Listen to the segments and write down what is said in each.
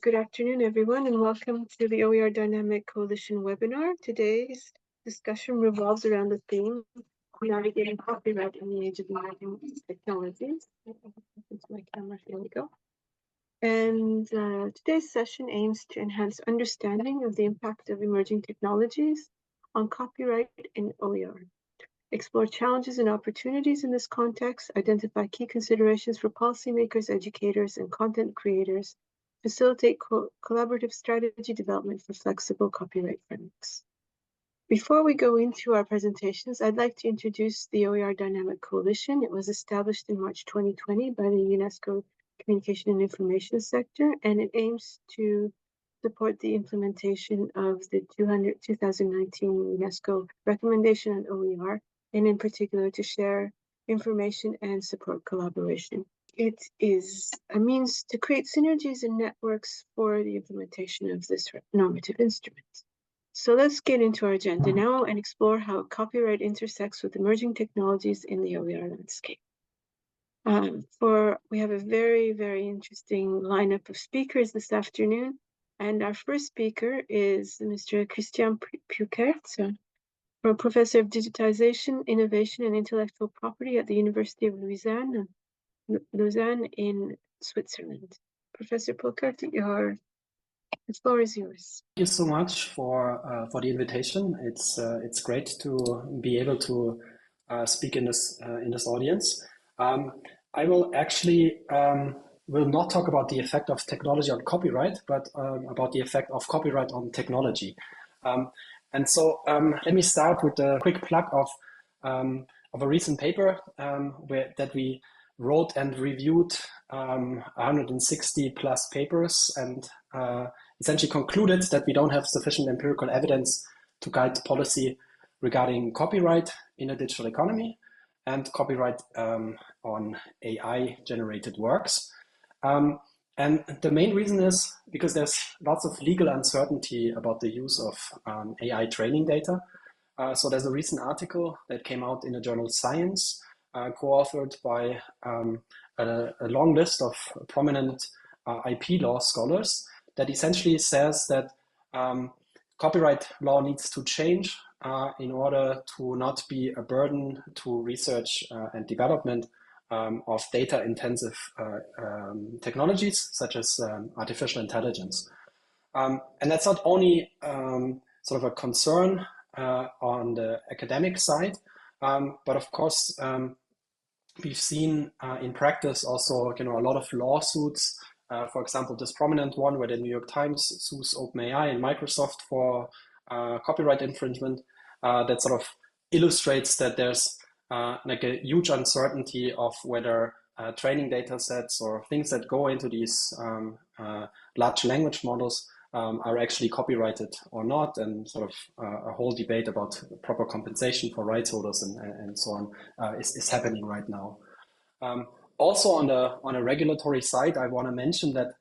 Good afternoon, everyone, and welcome to the OER Dynamic Coalition webinar. Today's discussion revolves around the theme, navigating copyright in the age of emerging technologies. It's my camera, here we go. And today's session aims to enhance understanding of the impact of emerging technologies on copyright in OER, explore challenges and opportunities in this context, identify key considerations for policymakers, educators, and content creators, facilitate collaborative strategy development for flexible copyright frameworks. Before we go into our presentations, I'd like to introduce the OER Dynamic Coalition. It was established in March 2020 by the UNESCO Communication and Information Sector, and it aims to support the implementation of the 2019 UNESCO recommendation on OER, and in particular to share information and support collaboration. It is a means to create synergies and networks for the implementation of this normative instrument. So let's get into our agenda now and explore how copyright intersects with emerging technologies in the OER landscape. We have a very, very interesting lineup of speakers this afternoon. And our first speaker is Mr. Christian Peukert, Professor of Digitization, Innovation, and Intellectual Property at the University of Lausanne in Switzerland. Professor Peukert, the floor is yours. Thank you so much for the invitation. It's great to be able to speak in this audience. I will actually will not talk about the effect of technology on copyright, but about the effect of copyright on technology. And so let me start with a quick plug of a recent paper that we wrote and reviewed 160 plus papers, and essentially concluded that we don't have sufficient empirical evidence to guide policy regarding copyright in a digital economy and copyright on AI-generated works. And the main reason is because there's lots of legal uncertainty about the use of AI training data. So there's a recent article that came out in the journal Science, co-authored by a long list of prominent IP law scholars, that essentially says that copyright law needs to change in order to not be a burden to research and development of data-intensive technologies such as artificial intelligence. And that's not only sort of a concern on the academic side, but of course we've seen in practice also, a lot of lawsuits. For example, this prominent one where the New York Times sues OpenAI and Microsoft for copyright infringement, that sort of illustrates that there's like a huge uncertainty of whether training data sets or things that go into these large language models are actually copyrighted or not, and sort of a whole debate about proper compensation for rights holders and so on is happening right now. Also on a regulatory side, I want to mention that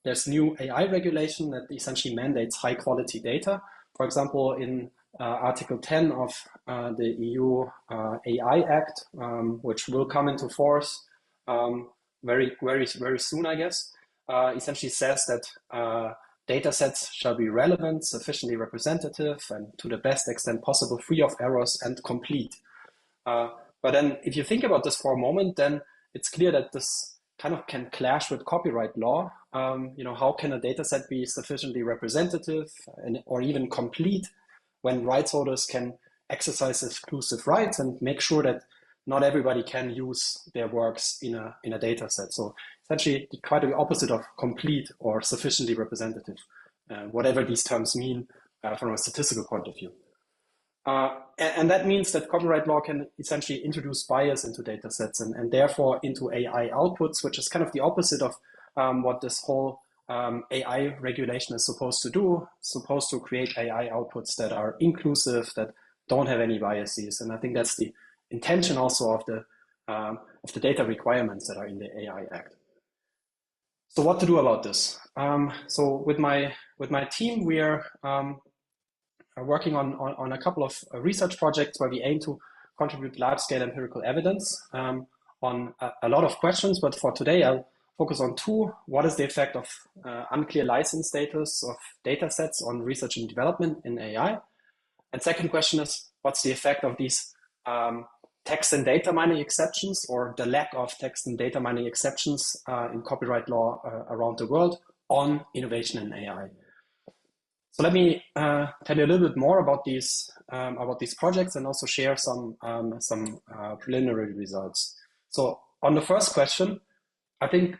there's new AI regulation that essentially mandates high quality data. For example, in Article 10 of the EU AI Act, which will come into force very, very, very soon, I guess, essentially says that data sets shall be relevant, sufficiently representative, and to the best extent possible, free of errors and complete. But then if you think about this for a moment, then it's clear that this kind of can clash with copyright law. How can a data set be sufficiently representative or even complete when rights holders can exercise exclusive rights and make sure that not everybody can use their works in a data set? So essentially quite the opposite of complete or sufficiently representative, whatever these terms mean from a statistical point of view. And that means that copyright law can essentially introduce bias into data sets and therefore into AI outputs, which is kind of the opposite of what this whole AI regulation is supposed to do, supposed to create AI outputs that are inclusive, that don't have any biases. And I think that's the intention also of the data requirements that are in the AI Act. So what to do about this? So with my team, we are working on a couple of research projects where we aim to contribute large-scale empirical evidence on a lot of questions. But for today, I'll focus on two. What is the effect of unclear license status of data sets on research and development in AI? And second question is, what's the effect of these text and data mining exceptions, or the lack of text and data mining exceptions in copyright law around the world on innovation in AI? So let me tell you a little bit more about these projects and also share some preliminary results. So on the first question, I think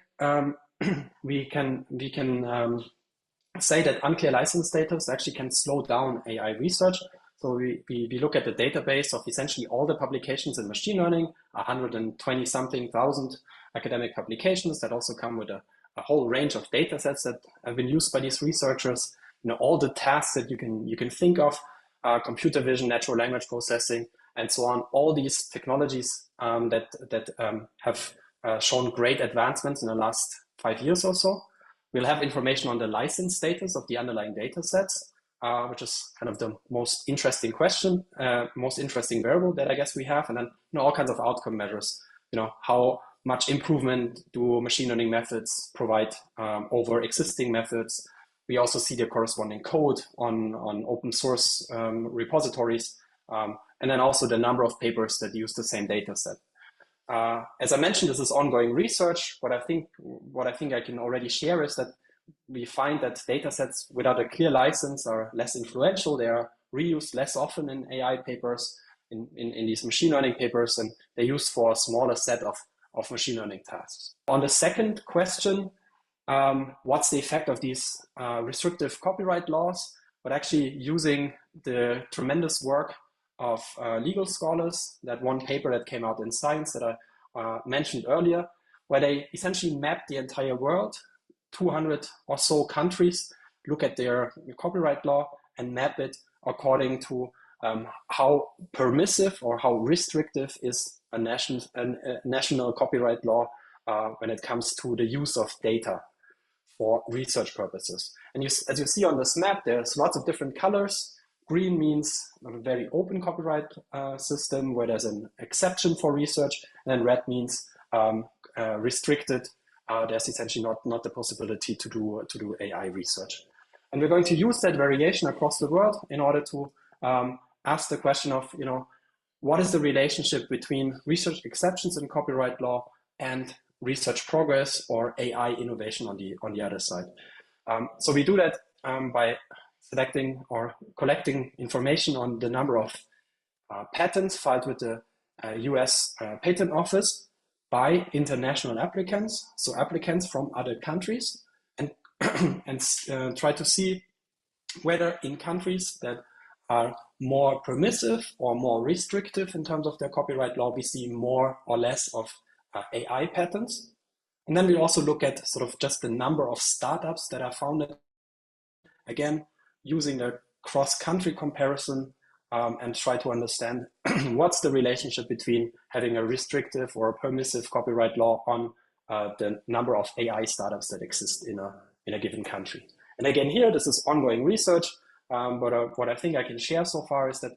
we can say that unclear license status actually can slow down AI research. So we look at the database of essentially all the publications in machine learning, 120 something thousand academic publications that also come with a whole range of data sets that have been used by these researchers. All the tasks that you can think of, computer vision, natural language processing, and so on. All these technologies that have shown great advancements in the last 5 years or so. We'll have information on the license status of the underlying data sets, which is kind of the most interesting question, most interesting variable that I guess we have, and then all kinds of outcome measures. How much improvement do machine learning methods provide over existing methods? We also see the corresponding code on open source repositories, and then also the number of papers that use the same data set. As I mentioned, this is ongoing research. What I think I can already share is that we find that data sets without a clear license are less influential. They are reused less often in AI papers, in these machine learning papers, and they're used for a smaller set of machine learning tasks. On the second question, what's the effect of these restrictive copyright laws? But actually using the tremendous work of legal scholars, that one paper that came out in Science that I mentioned earlier, where they essentially mapped the entire world, 200 or so countries, look at their copyright law and map it according to how permissive or how restrictive is a national copyright law when it comes to the use of data for research purposes. And as you see on this map, there's lots of different colors. Green means a very open copyright system where there's an exception for research, and then red means restricted. There's essentially not the possibility to do AI research. And we're going to use that variation across the world in order to ask the question of, what is the relationship between research exceptions in copyright law and research progress or AI innovation on the other side. So we do that by selecting or collecting information on the number of patents filed with the US Patent Office by international applicants, so applicants from other countries, and try to see whether in countries that are more permissive or more restrictive in terms of their copyright law, we see more or less of AI patents. And then we also look at sort of just the number of startups that are founded, again, using the cross-country comparison and try to understand what's the relationship between having a restrictive or a permissive copyright law on the number of AI startups that exist in a given country. And again, here, this is ongoing research, but what I think I can share so far is that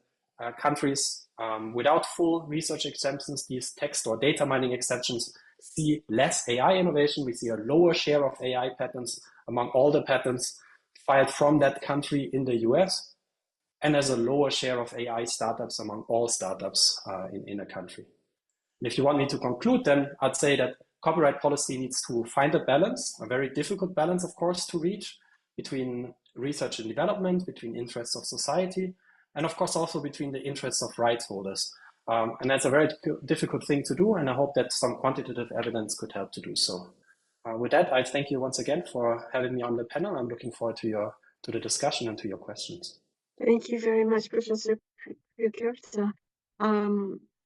countries without full research exemptions, these text or data mining exceptions, see less AI innovation. We see a lower share of AI patents among all the patents filed from that country in the US, and there's a lower share of AI startups among all startups in a country. And if you want me to conclude, then I'd say that copyright policy needs to find a balance, a very difficult balance, of course, to reach between research and development, between interests of society, and of course also between the interests of rights holders. And that's a very difficult thing to do, and I hope that some quantitative evidence could help to do so. With that, I thank you once again for having me on the panel. I'm looking forward to the discussion and to your questions. Thank you very much, Professor Peukert.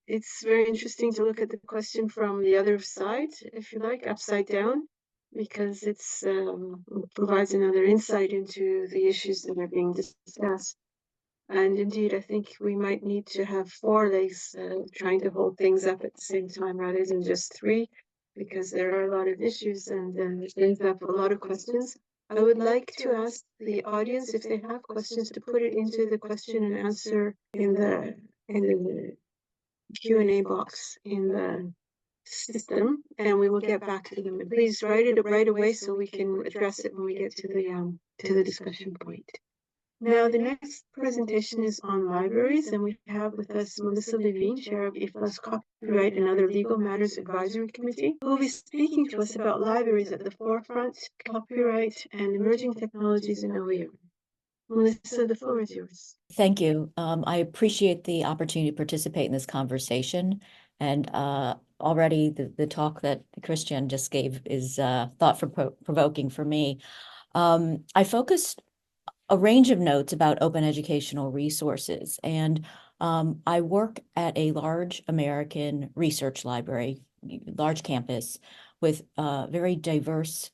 It's very interesting to look at the question from the other side, if you like, upside down, because it provides another insight into the issues that are being discussed. And indeed, I think we might need to have 4 legs trying to hold things up at the same time rather than just 3, because there are a lot of issues and it brings up a lot of questions. I would like to ask the audience if they have questions to put it into the question and answer in the Q&A box in the system, and we will get back to them. And please write it right away so we can address it when we get to the discussion point. Now, the next presentation is on libraries, and we have with us Melissa Levine, Chair of IFLA's Copyright and Other Legal Matters Advisory Committee, who will be speaking to us about libraries at the forefront, copyright, and emerging technologies in OER. Melissa, the floor is yours. Thank you. I appreciate the opportunity to participate in this conversation. And already the talk that Christian just gave is thought-provoking for me. I focused a range of notes about open educational resources. And I work at a large American research library, large campus, with very diverse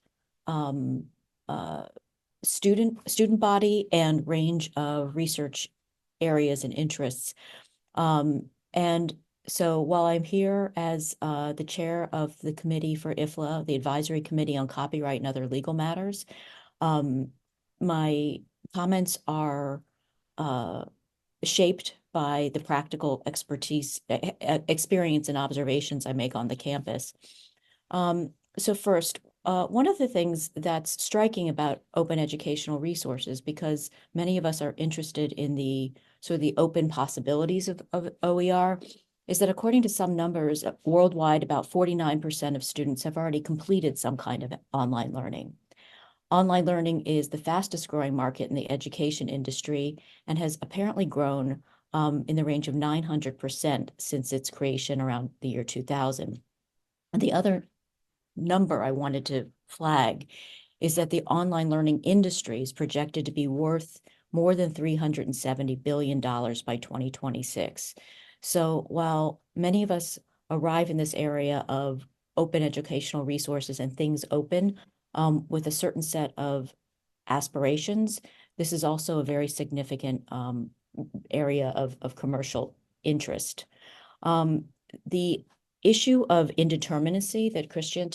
student body and range of research areas and interests. And so while I'm here as the chair of the committee for IFLA, the Advisory Committee on Copyright and Other Legal Matters, my comments are shaped by the practical expertise, experience and observations I make on the campus. So first, one of the things that's striking about open educational resources, because many of us are interested in the sort of the open possibilities of OER, is that according to some numbers, worldwide, about 49% of students have already completed some kind of online learning. Online learning is the fastest growing market in the education industry and has apparently grown in the range of 900% since its creation around the year 2000. And the other number I wanted to flag is that the online learning industry is projected to be worth more than $370 billion by 2026. So while many of us arrive in this area of open educational resources and things open with a certain set of aspirations, this is also a very significant area of commercial interest. The issue of indeterminacy that Christian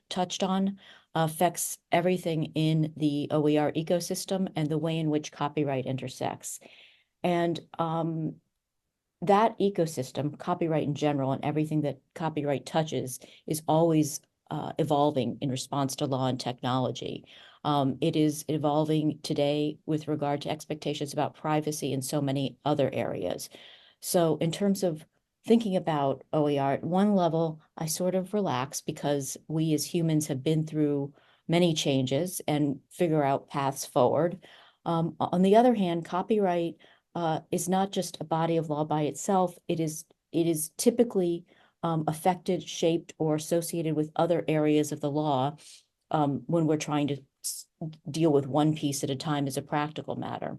touched on affects everything in the OER ecosystem and the way in which copyright intersects. And that ecosystem, copyright in general, and everything that copyright touches is always evolving in response to law and technology. It is evolving today with regard to expectations about privacy and so many other areas. So in terms of thinking about OER, at one level, I sort of relax because we as humans have been through many changes and figure out paths forward. On the other hand, copyright is not just a body of law by itself. It is typically affected, shaped, or associated with other areas of the law when we're trying to deal with one piece at a time as a practical matter.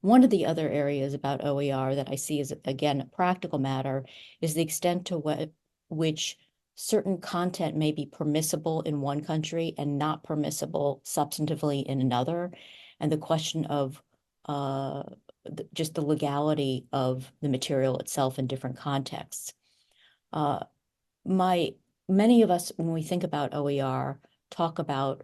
One of the other areas about OER that I see as, again, a practical matter is the extent to which certain content may be permissible in one country and not permissible substantively in another, and the question of just the legality of the material itself in different contexts. Many of us, when we think about OER, talk about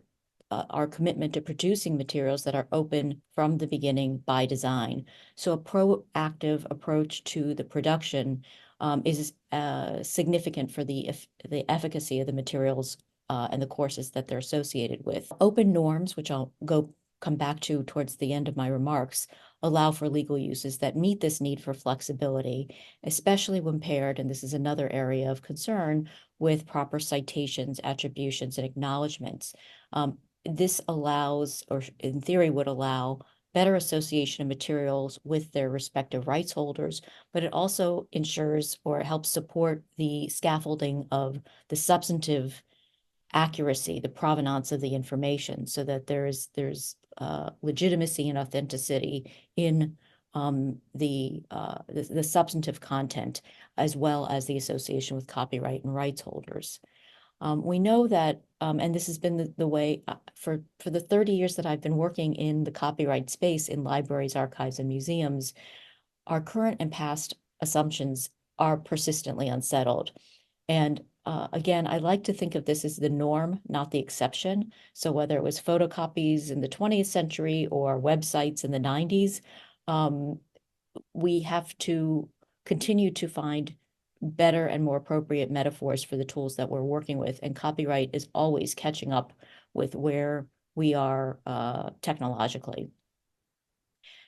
our commitment to producing materials that are open from the beginning by design. So a proactive approach to the production is significant for the efficacy of the materials and the courses that they're associated with. Open norms, which I'll come back to towards the end of my remarks, allow for legal uses that meet this need for flexibility, especially when paired, and this is another area of concern, with proper citations, attributions, and acknowledgments. This allows, or in theory would allow, better association of materials with their respective rights holders, but it also ensures or helps support the scaffolding of the substantive accuracy, the provenance of the information, so that there's legitimacy and authenticity in the substantive content, as well as the association with copyright and rights holders. We know that, and this has been the way for the 30 years that I've been working in the copyright space in libraries, archives, and museums, our current and past assumptions are persistently unsettled. And again, I like to think of this as the norm, not the exception. So whether it was photocopies in the 20th century or websites in the 90s, we have to continue to find better and more appropriate metaphors for the tools that we're working with. And copyright is always catching up with where we are technologically.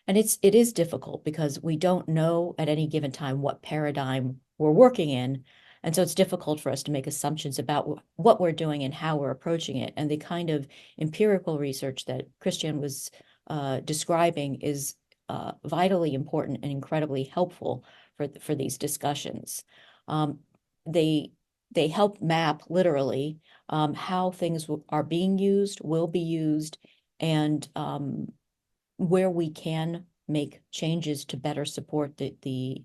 And it is difficult because we don't know at any given time what paradigm we're working in. And so it's difficult for us to make assumptions about what we're doing and how we're approaching it. And the kind of empirical research that Christian was describing is vitally important and incredibly helpful for these discussions. They help map literally how things are being used, will be used, and where we can make changes to better support the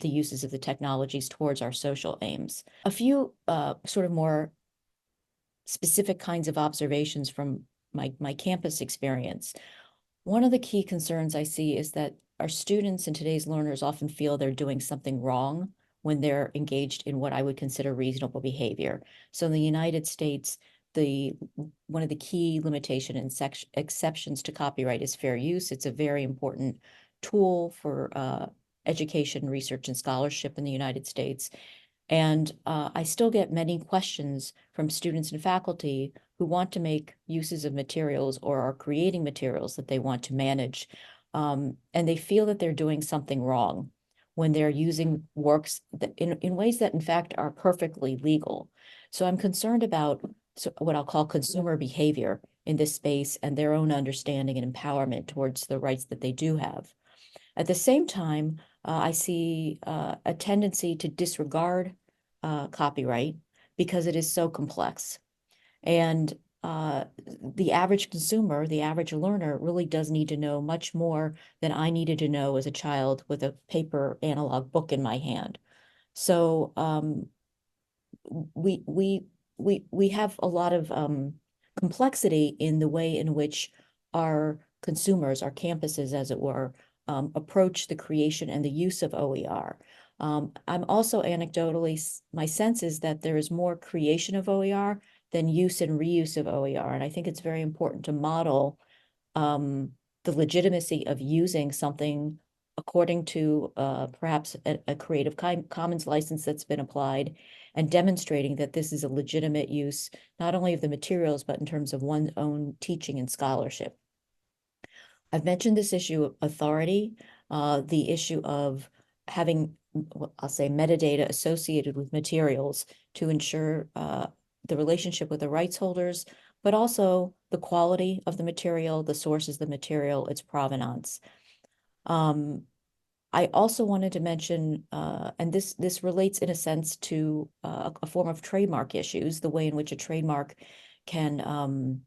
uses of the technologies towards our social aims. A few sort of more specific kinds of observations from my campus experience. One of the key concerns I see is that our students and today's learners often feel they're doing something wrong when they're engaged in what I would consider reasonable behavior. So in the United States, one of the key limitation and exceptions to copyright is fair use. It's a very important tool for education, research, and scholarship in the United States. And I still get many questions from students and faculty who want to make uses of materials or are creating materials that they want to manage. And they feel that they're doing something wrong when they're using works that in ways that in fact are perfectly legal. So I'm concerned about what I'll call consumer behavior in this space and their own understanding and empowerment towards the rights that they do have. At the same time, I see a tendency to disregard copyright because it is so complex. And the average consumer, the average learner really does need to know much more than I needed to know as a child with a paper analog book in my hand. So we have a lot of complexity in the way in which our consumers, our campuses, as it were, approach the creation and the use of OER. I'm also anecdotally, my sense is that there is more creation of OER than use and reuse of OER. And I think it's very important to model the legitimacy of using something according to perhaps a Creative Commons license that's been applied, and demonstrating that this is a legitimate use, not only of the materials, but in terms of one's own teaching and scholarship. I've mentioned this issue of authority, the issue of having, I'll say, metadata associated with materials to ensure the relationship with the rights holders, but also the quality of the material, the sources of the material, its provenance. I also wanted to mention, and this relates in a sense to a form of trademark issues, the way in which a trademark can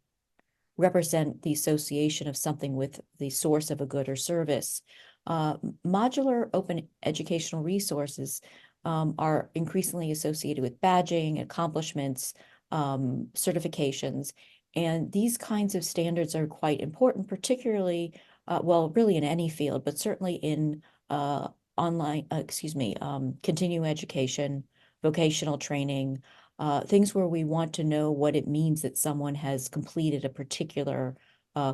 represent the association of something with the source of a good or service. Modular open educational resources are increasingly associated with badging, accomplishments, certifications, and these kinds of standards are quite important, particularly, well, really in any field, but certainly in continuing education, vocational training, things where we want to know what it means that someone has completed a particular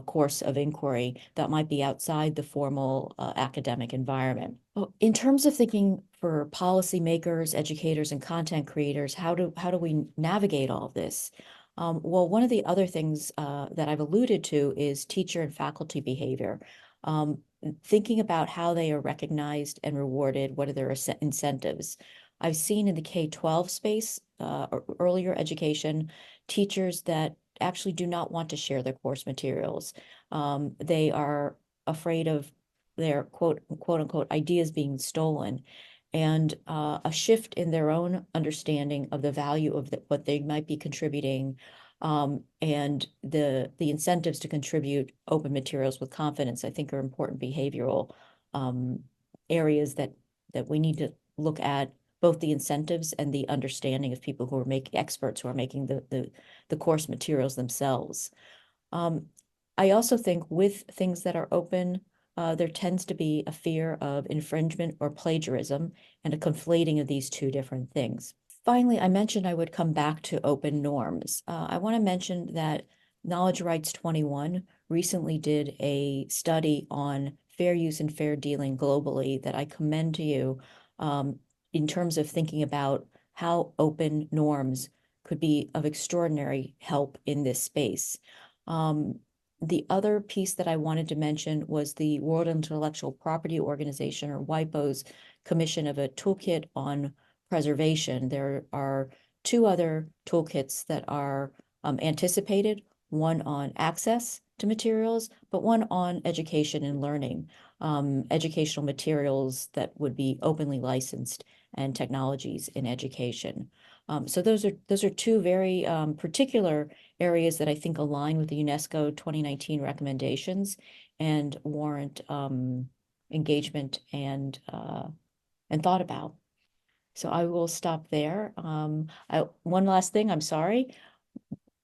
course of inquiry that might be outside the formal academic environment. In terms of thinking for policymakers, educators, and content creators, how do we navigate all of this? Well, one of the other things that I've alluded to is teacher and faculty behavior. Thinking about how they are recognized and rewarded, what are their incentives? I've seen in the K-12 space, earlier education, teachers that actually do not want to share their course materials. They are afraid of their quote unquote ideas being stolen, and a shift in their own understanding of the value of what they might be contributing, and the incentives to contribute open materials with confidence, I think, are important behavioral areas that we need to look at, both the incentives and the understanding of people who are experts who are making the course materials themselves. I also think with things that are open, there tends to be a fear of infringement or plagiarism and a conflating of these two different things. Finally, I mentioned I would come back to open norms. I want to mention that Knowledge Rights 21 recently did a study on fair use and fair dealing globally that I commend to you. in terms of thinking about how open norms could be of extraordinary help in this space. The other piece that I wanted to mention was the World Intellectual Property Organization, or WIPO's, commission of a toolkit on preservation. There are two other toolkits that are anticipated, one on access to materials, but one on education and learning, educational materials that would be openly licensed and technologies in education. So those are two very particular areas that I think align with the UNESCO 2019 recommendations and warrant engagement and thought about. So I will stop there. One last thing, I'm sorry.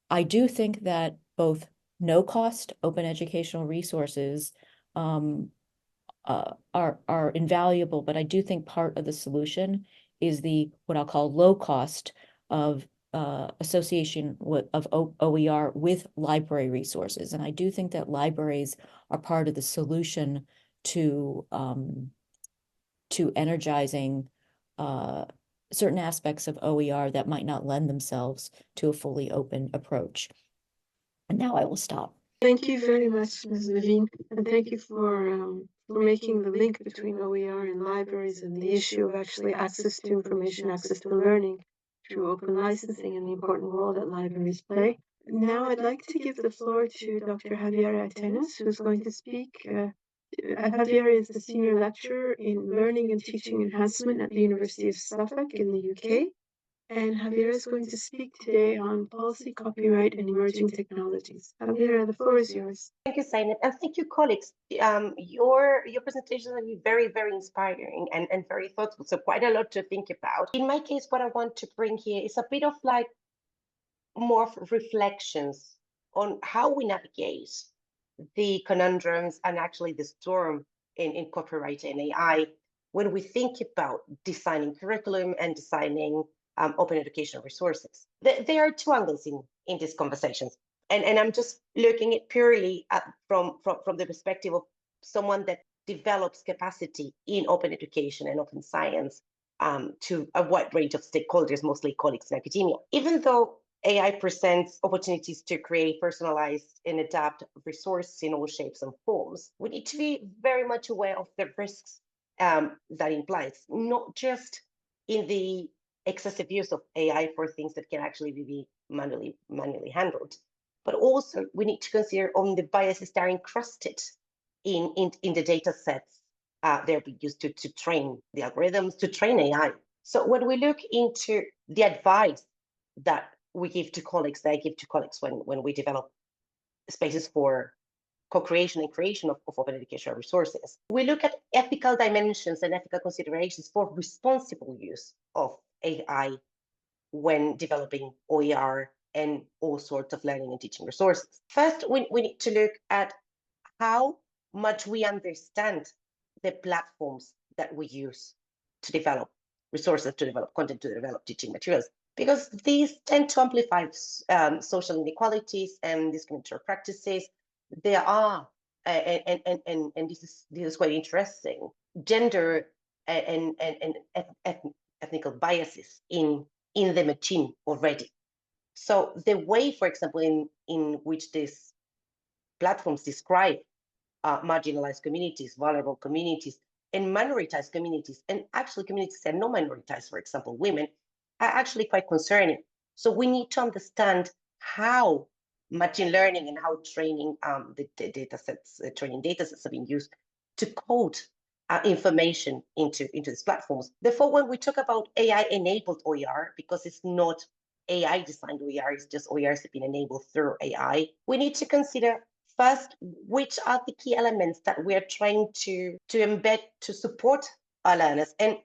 I do think that both no-cost open educational resources are invaluable, but I do think part of the solution is the what I'll call low cost of association of OER with library resources. And I do think that libraries are part of the solution to energizing certain aspects of OER that might not lend themselves to a fully open approach. And now I will stop. Thank you very much, Ms. Levine, and thank you for making the link between OER and libraries and the issue of actually access to information, access to learning through open licensing and the important role that libraries play. Now I'd like to give the floor to Dr. Javiera Atenas, who's going to speak. Javiera is the Senior Lecturer in Learning and Teaching Enhancement at the University of Suffolk in the UK. And Javiera is going to speak today on policy, copyright, and emerging technologies. Javiera, the floor is yours. Thank you, Zeynep, and thank you, colleagues. Your presentations have been very, very inspiring and very thoughtful, so quite a lot to think about. In my case, what I want to bring here is a bit of like more reflections on how we navigate the conundrums and actually the storm in copyright and AI when we think about designing curriculum and designing open educational resources. There are two angles in these conversations. And I'm just looking at purely from the perspective of someone that develops capacity in open education and open science to a wide range of stakeholders, mostly colleagues in academia. Even though AI presents opportunities to create personalized and adapt resources in all shapes and forms, we need to be very much aware of the risks that implies, not just in the excessive use of AI for things that can actually be manually handled, but also we need to consider on the biases that are encrusted in the data sets they're being used to train the algorithms, to train AI. So when we look into the advice that we give to colleagues, that I give to colleagues when we develop spaces for co-creation and creation of open educational resources, we look at ethical dimensions and ethical considerations for responsible use of AI when developing OER and all sorts of learning and teaching resources. First, we need to look at how much we understand the platforms that we use to develop resources, to develop content, to develop teaching materials, because these tend to amplify social inequalities and discriminatory practices. There are, and this is quite interesting, gender and ethnical biases in the machine already. So the way, for example, in which these platforms describe marginalized communities, vulnerable communities, and minoritized communities, and actually communities that are not minoritized, for example, women, are actually quite concerning. So we need to understand how machine learning and how training the data sets, training data sets are being used to code information into these platforms. Therefore, when we talk about AI-enabled OER, because it's not AI-designed OER, it's just OERs that have been enabled through AI, we need to consider first, which are the key elements that we are trying to embed to support our learners. And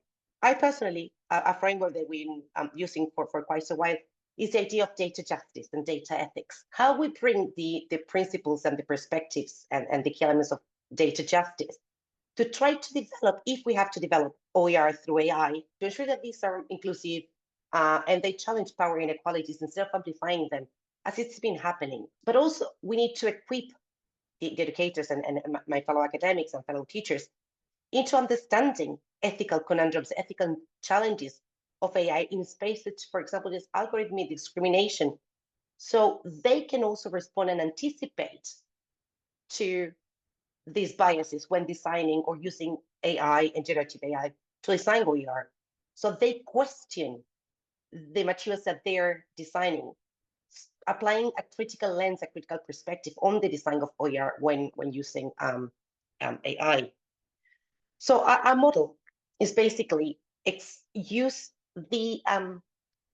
I personally, a framework that we've been using for quite a while is the idea of data justice and data ethics. How we bring the principles and the perspectives and the key elements of data justice to try to develop, if we have to develop OER through AI, to ensure that these are inclusive and they challenge power inequalities instead of amplifying them, as it's been happening. But also, we need to equip the educators and my fellow academics and fellow teachers into understanding ethical conundrums, ethical challenges of AI in spaces, for example, this algorithmic discrimination. So they can also respond and anticipate to these biases when designing or using AI and generative AI to design OER. So they question the materials that they're designing, applying a critical lens, a critical perspective on the design of OER when using AI. So our model is basically use the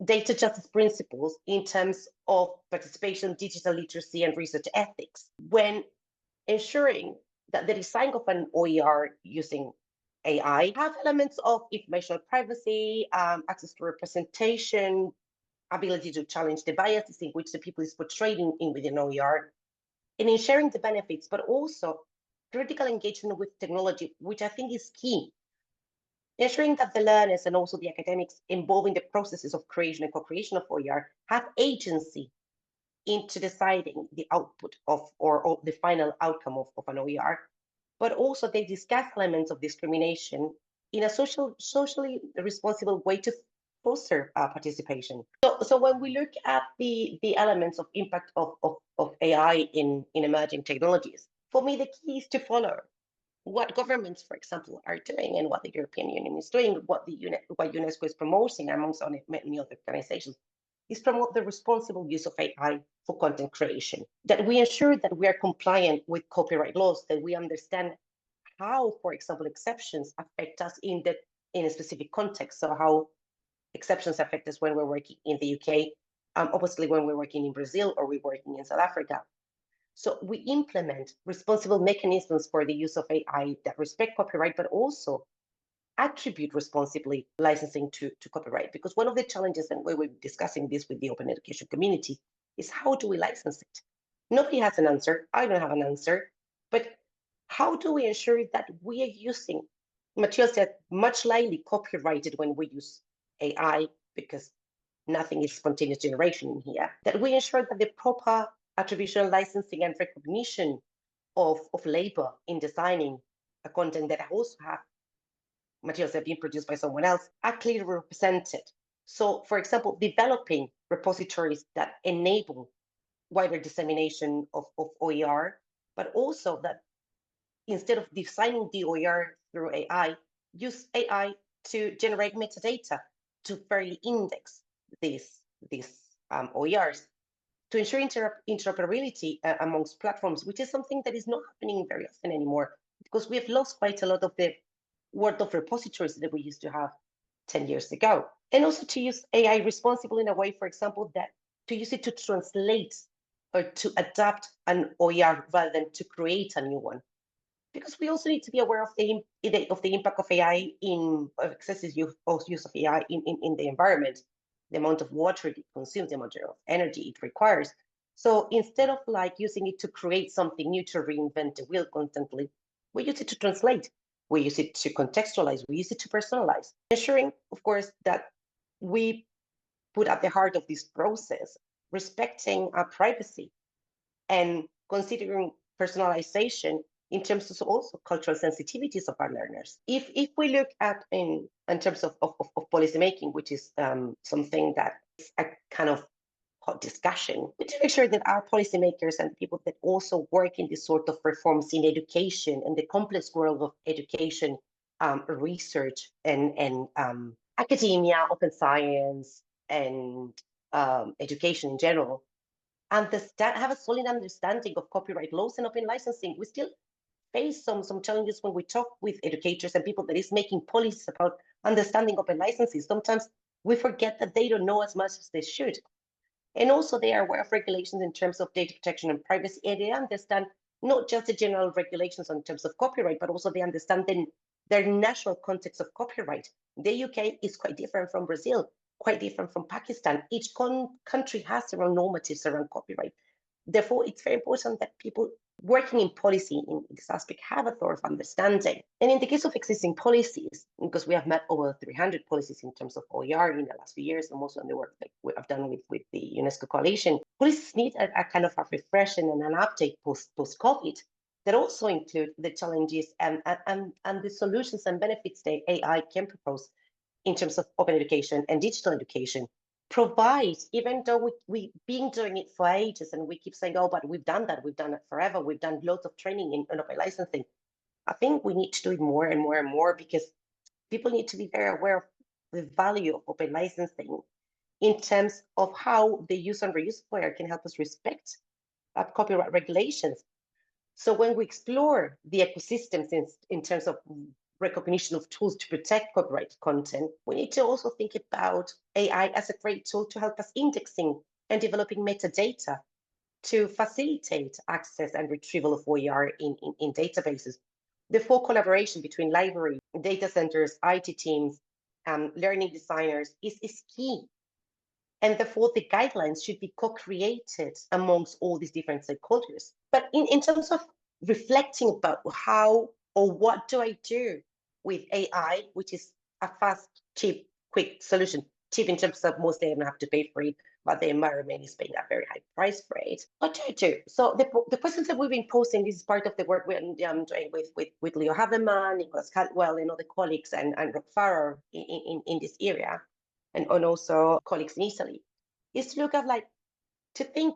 data justice principles in terms of participation, digital literacy, and research ethics when ensuring that the design of an OER using AI have elements of informational privacy, access to representation, ability to challenge the biases in which the people is portrayed in within OER, and ensuring the benefits, but also critical engagement with technology, which I think is key. Ensuring that the learners and also the academics involved in the processes of creation and co-creation of OER have agency into deciding the output of or the final outcome of an OER, but also they discuss elements of discrimination in a socially responsible way to foster participation. So when we look at the elements of impact of AI in emerging technologies, for me the key is to follow what governments, for example, are doing and what the European Union is doing, what UNESCO is promoting amongst many other organizations, is promote the responsible use of AI for content creation, that we ensure that we are compliant with copyright laws, that we understand how, for example, exceptions affect us in a specific context. So how exceptions affect us when we're working in the UK, obviously when we're working in Brazil or we're working in South Africa. So we implement responsible mechanisms for the use of AI that respect copyright, but also attribute responsibly licensing to copyright. Because one of the challenges, and we were discussing this with the open education community, is how do we license it? Nobody has an answer. I don't have an answer. But how do we ensure that we are using materials that much likely copyrighted when we use AI, because nothing is spontaneous generation in here, that we ensure that the proper attribution, licensing, and recognition of labor in designing a content that also have materials that have been produced by someone else are clearly represented. So, for example, developing repositories that enable wider dissemination of OER, but also that instead of designing the OER through AI, use AI to generate metadata to fairly index these OERs, to ensure interoperability amongst platforms, which is something that is not happening very often anymore, because we have lost quite a lot of the worth of repositories that we used to have 10 years ago. And also to use AI responsibly in a way, for example, that to use it to translate or to adapt an OER rather than to create a new one. Because we also need to be aware of the impact of AI in excessive use of AI in the environment, the amount of water it consumes, the amount of energy it requires. So instead of like using it to create something new, to reinvent the wheel constantly, we use it to translate. We use it to contextualize. We use it to personalize. Ensuring, of course, that we put at the heart of this process respecting our privacy and considering personalization in terms of also cultural sensitivities of our learners. If we look at in terms of policy making, which is something that is a kind of hot discussion, we need to make sure that our policymakers and people that also work in this sort of reforms in education and the complex world of education, research and academia, open science, and education in general, have a solid understanding of copyright laws and open licensing. We still face some challenges when we talk with educators and people that is making policies about understanding open licenses. Sometimes we forget that they don't know as much as they should. And also they are aware of regulations in terms of data protection and privacy, and they understand not just the general regulations in terms of copyright, but also they understand their national context of copyright. The UK is quite different from Brazil, quite different from Pakistan. Each country has their own normatives around copyright. Therefore, it's very important that people working in policy in this aspect have a thorough understanding. And in the case of existing policies, because we have met over 300 policies in terms of OER in the last few years, and also in the work that we have done with the UNESCO coalition, policies need a kind of a refreshing and an update post-COVID. that also include the challenges and the solutions and benefits that AI can propose in terms of open education and digital education. Provide, even though we've been doing it for ages and we keep saying, oh, but we've done it forever. We've done loads of training in open licensing. I think we need to do it more and more and more because people need to be very aware of the value of open licensing in terms of how the use and reuse of OER can help us respect copyright regulations. So when we explore the ecosystems in terms of recognition of tools to protect copyright content, we need to also think about AI as a great tool to help us indexing and developing metadata to facilitate access and retrieval of OER in databases. The full collaboration between library, data centers, IT teams, learning designers is key. And therefore, the guidelines should be co-created amongst all these different stakeholders. But in terms of reflecting about how or what do I do with AI, which is a fast, cheap, quick solution, cheap in terms of most they don't have to pay for it, but the environment is paying a very high price for it. What do I do? So the questions that we've been posting, this is part of the work we're doing with Leo Havemann, Nicholas Caldwell, and other colleagues, and Rob Farrer in this area, and also colleagues in Italy, is to look at to think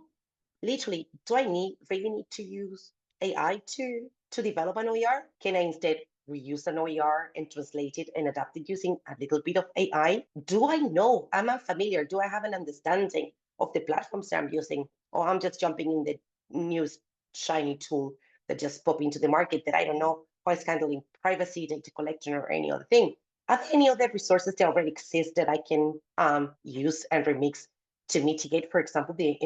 literally, do I really need to use AI to develop an OER? Can I instead reuse an OER and translate it and adapt it using a little bit of AI? Do I know? Am I familiar? Do I have an understanding of the platforms that I'm using? Or I'm just jumping in the newest shiny tool that just pop into the market that I don't know how it's handling privacy, data collection, or any other thing? Are there any other resources that already exist that I can use and remix to mitigate, for example, the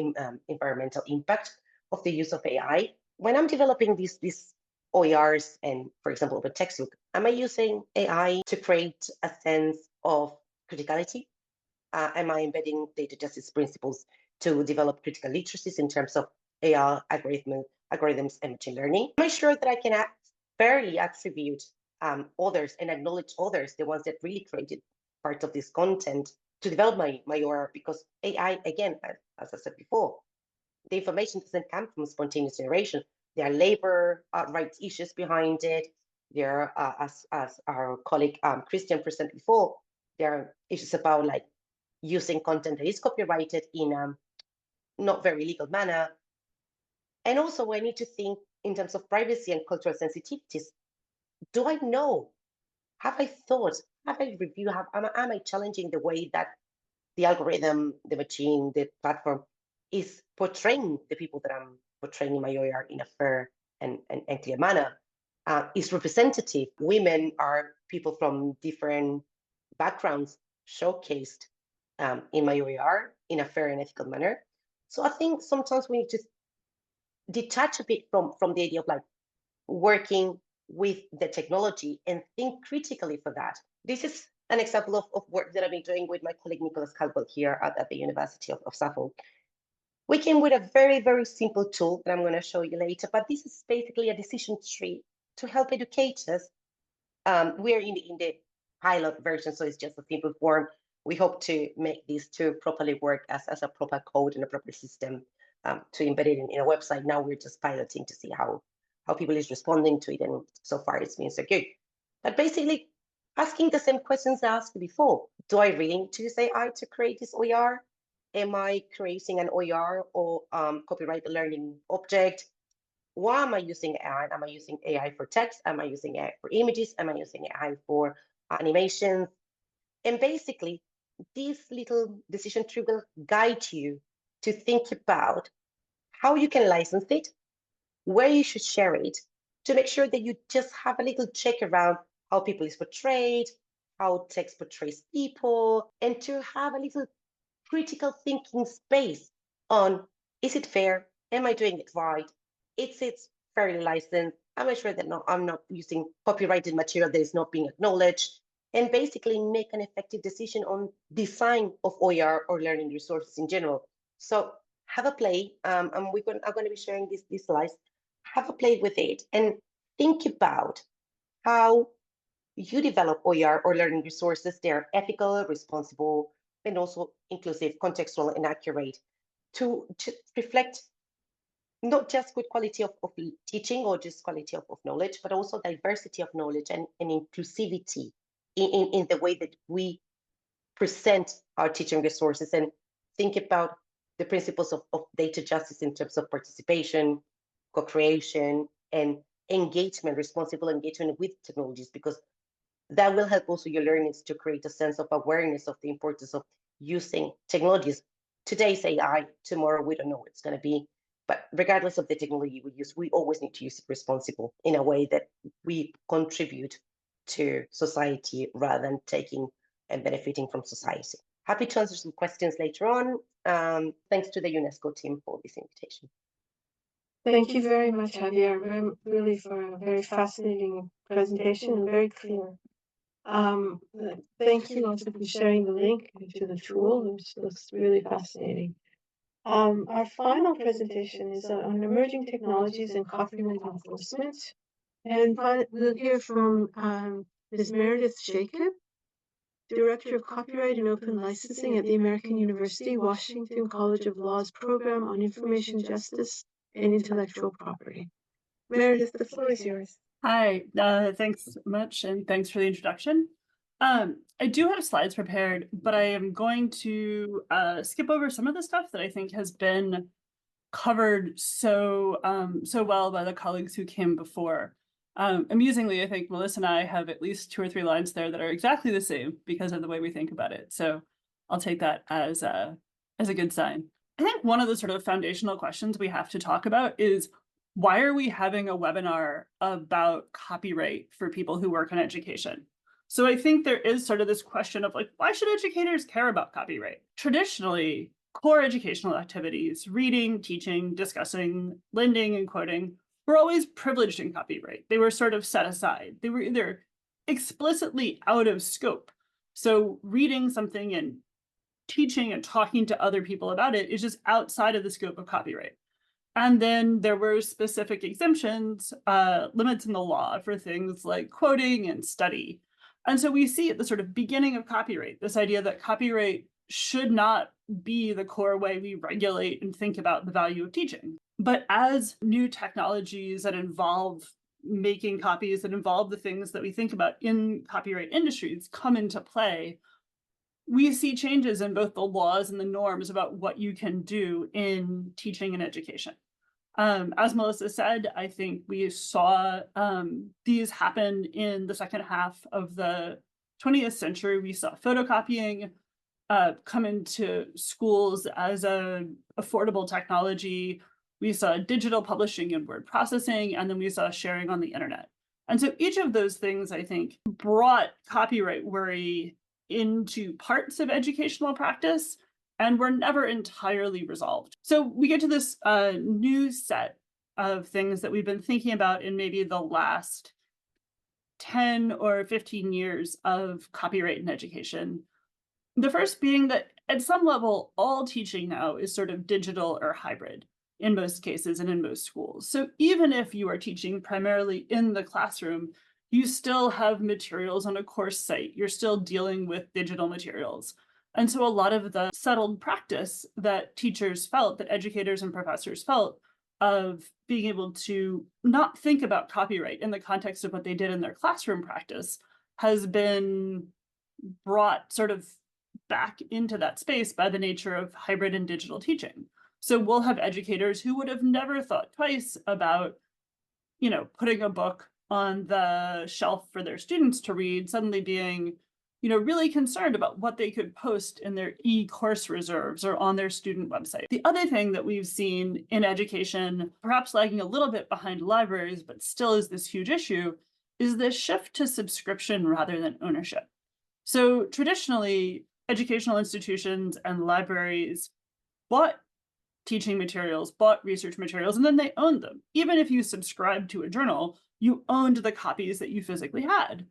environmental impact of the use of AI? When I'm developing these OERs and, for example, open textbook, am I using AI to create a sense of criticality? Am I embedding data justice principles to develop critical literacies in terms of AI algorithms and machine learning? Am I sure that I can fairly attribute others and acknowledge others, the ones that really created part of this content, to develop my OER? Because AI, again, as I said before, the information doesn't come from spontaneous generation. There are labor rights issues behind it. There are, as our colleague Christian presented before, there are issues about using content that is copyrighted in a not very legal manner. And also, I need to think in terms of privacy and cultural sensitivities. Do I know? Have I thought? Have I reviewed? Am I challenging the way that the algorithm, the machine, the platform is portraying the people that I'm portraying in my OER in a fair and clear manner? Is representative. Women are people from different backgrounds showcased in my OER in a fair and ethical manner. So I think sometimes we need to detach a bit from the idea of working with the technology and think critically for that. This is an example of work that I've been doing with my colleague Nicholas Caldwell here at the University of Suffolk. We came with a very, very simple tool that I'm going to show you later, but this is basically a decision tree to help educators. We're in the pilot version, so it's just a simple form. We hope to make this to properly work as a proper code and a proper system to embed it in a website. Now we're just piloting to see how people is responding to it, and so far it's been so good. But basically, asking the same questions I asked before. Do I really need to use AI to create this OER? Am I creating an OER or copyright learning object? Why am I using AI? Am I using AI for text? Am I using AI for images? Am I using AI for animations? And basically, this little decision tree will guide you to think about how you can license it, where you should share it, to make sure that you just have a little check around how people is portrayed, how text portrays people, and to have a little critical thinking space on, is it fair? Am I doing it right? Is it fairly licensed? Am I sure that I'm not using copyrighted material that is not being acknowledged? And basically make an effective decision on design of OER or learning resources in general. So have a play, and I'm going to be sharing these slides. Have a play with it and think about how you develop OER or learning resources. They are ethical, responsible, and also inclusive, contextual, and accurate to reflect not just good quality of teaching or just quality of knowledge, but also diversity of knowledge and inclusivity in the way that we present our teaching resources, and think about the principles of data justice in terms of participation, co-creation, and engagement, responsible engagement with technologies, because that will help also your learners to create a sense of awareness of the importance of using technologies. Today's AI, tomorrow we don't know what it's going to be, but regardless of the technology we use, we always need to use it responsible in a way that we contribute to society rather than taking and benefiting from society. Happy to answer some questions later on. Thanks to the UNESCO team for this invitation. Thank you very much, Javiera, really for a very fascinating presentation and very clear. Thank you also for sharing the link to the tool, which looks really fascinating. Our final presentation is on emerging technologies and copyright enforcement. And we'll hear from Ms. Meredith Jacob, Director of Copyright and Open Licensing at the American University Washington College of Law's Program on Information Justice and Intellectual Property. Meredith, the floor is yours. Hi, thanks much, and thanks for the introduction. I do have slides prepared, but I am going to skip over some of the stuff that I think has been covered so well by the colleagues who came before. Amusingly, I think Melissa and I have at least 2 or 3 lines there that are exactly the same because of the way we think about it. So I'll take that as a good sign. I think one of the sort of foundational questions we have to talk about is, why are we having a webinar about copyright for people who work in education? So I think there is sort of this question of like, why should educators care about copyright? Traditionally, core educational activities, reading, teaching, discussing, lending, and quoting, were always privileged in copyright. They were sort of set aside. They were either explicitly out of scope. So reading something and teaching and talking to other people about it is just outside of the scope of copyright. And then there were specific exemptions, limits in the law for things like quoting and study. And so we see at the sort of beginning of copyright, this idea that copyright should not be the core way we regulate and think about the value of teaching. But as new technologies that involve making copies, that involve the things that we think about in copyright industries come into play, we see changes in both the laws and the norms about what you can do in teaching and education. As Melissa said, I think we saw these happen in the second half of the 20th century. We saw photocopying come into schools as an affordable technology. We saw digital publishing and word processing, and then we saw sharing on the internet. And so each of those things, I think, brought copyright worry into parts of educational practice and were never entirely resolved. So we get to this new set of things that we've been thinking about in maybe the last 10 or 15 years of copyright in education. The first being that at some level, all teaching now is sort of digital or hybrid in most cases and in most schools. So even if you are teaching primarily in the classroom, you still have materials on a course site. You're still dealing with digital materials. And so a lot of the settled practice that teachers felt, that educators and professors felt, of being able to not think about copyright in the context of what they did in their classroom practice has been brought sort of back into that space by the nature of hybrid and digital teaching. So we'll have educators who would have never thought twice about, putting a book on the shelf for their students to read, suddenly being, really concerned about what they could post in their e-course reserves or on their student website. The other thing that we've seen in education, perhaps lagging a little bit behind libraries, but still is this huge issue, is this shift to subscription rather than ownership. So traditionally, educational institutions and libraries bought teaching materials, bought research materials, and then they owned them. Even if you subscribed to a journal, you owned the copies that you physically had.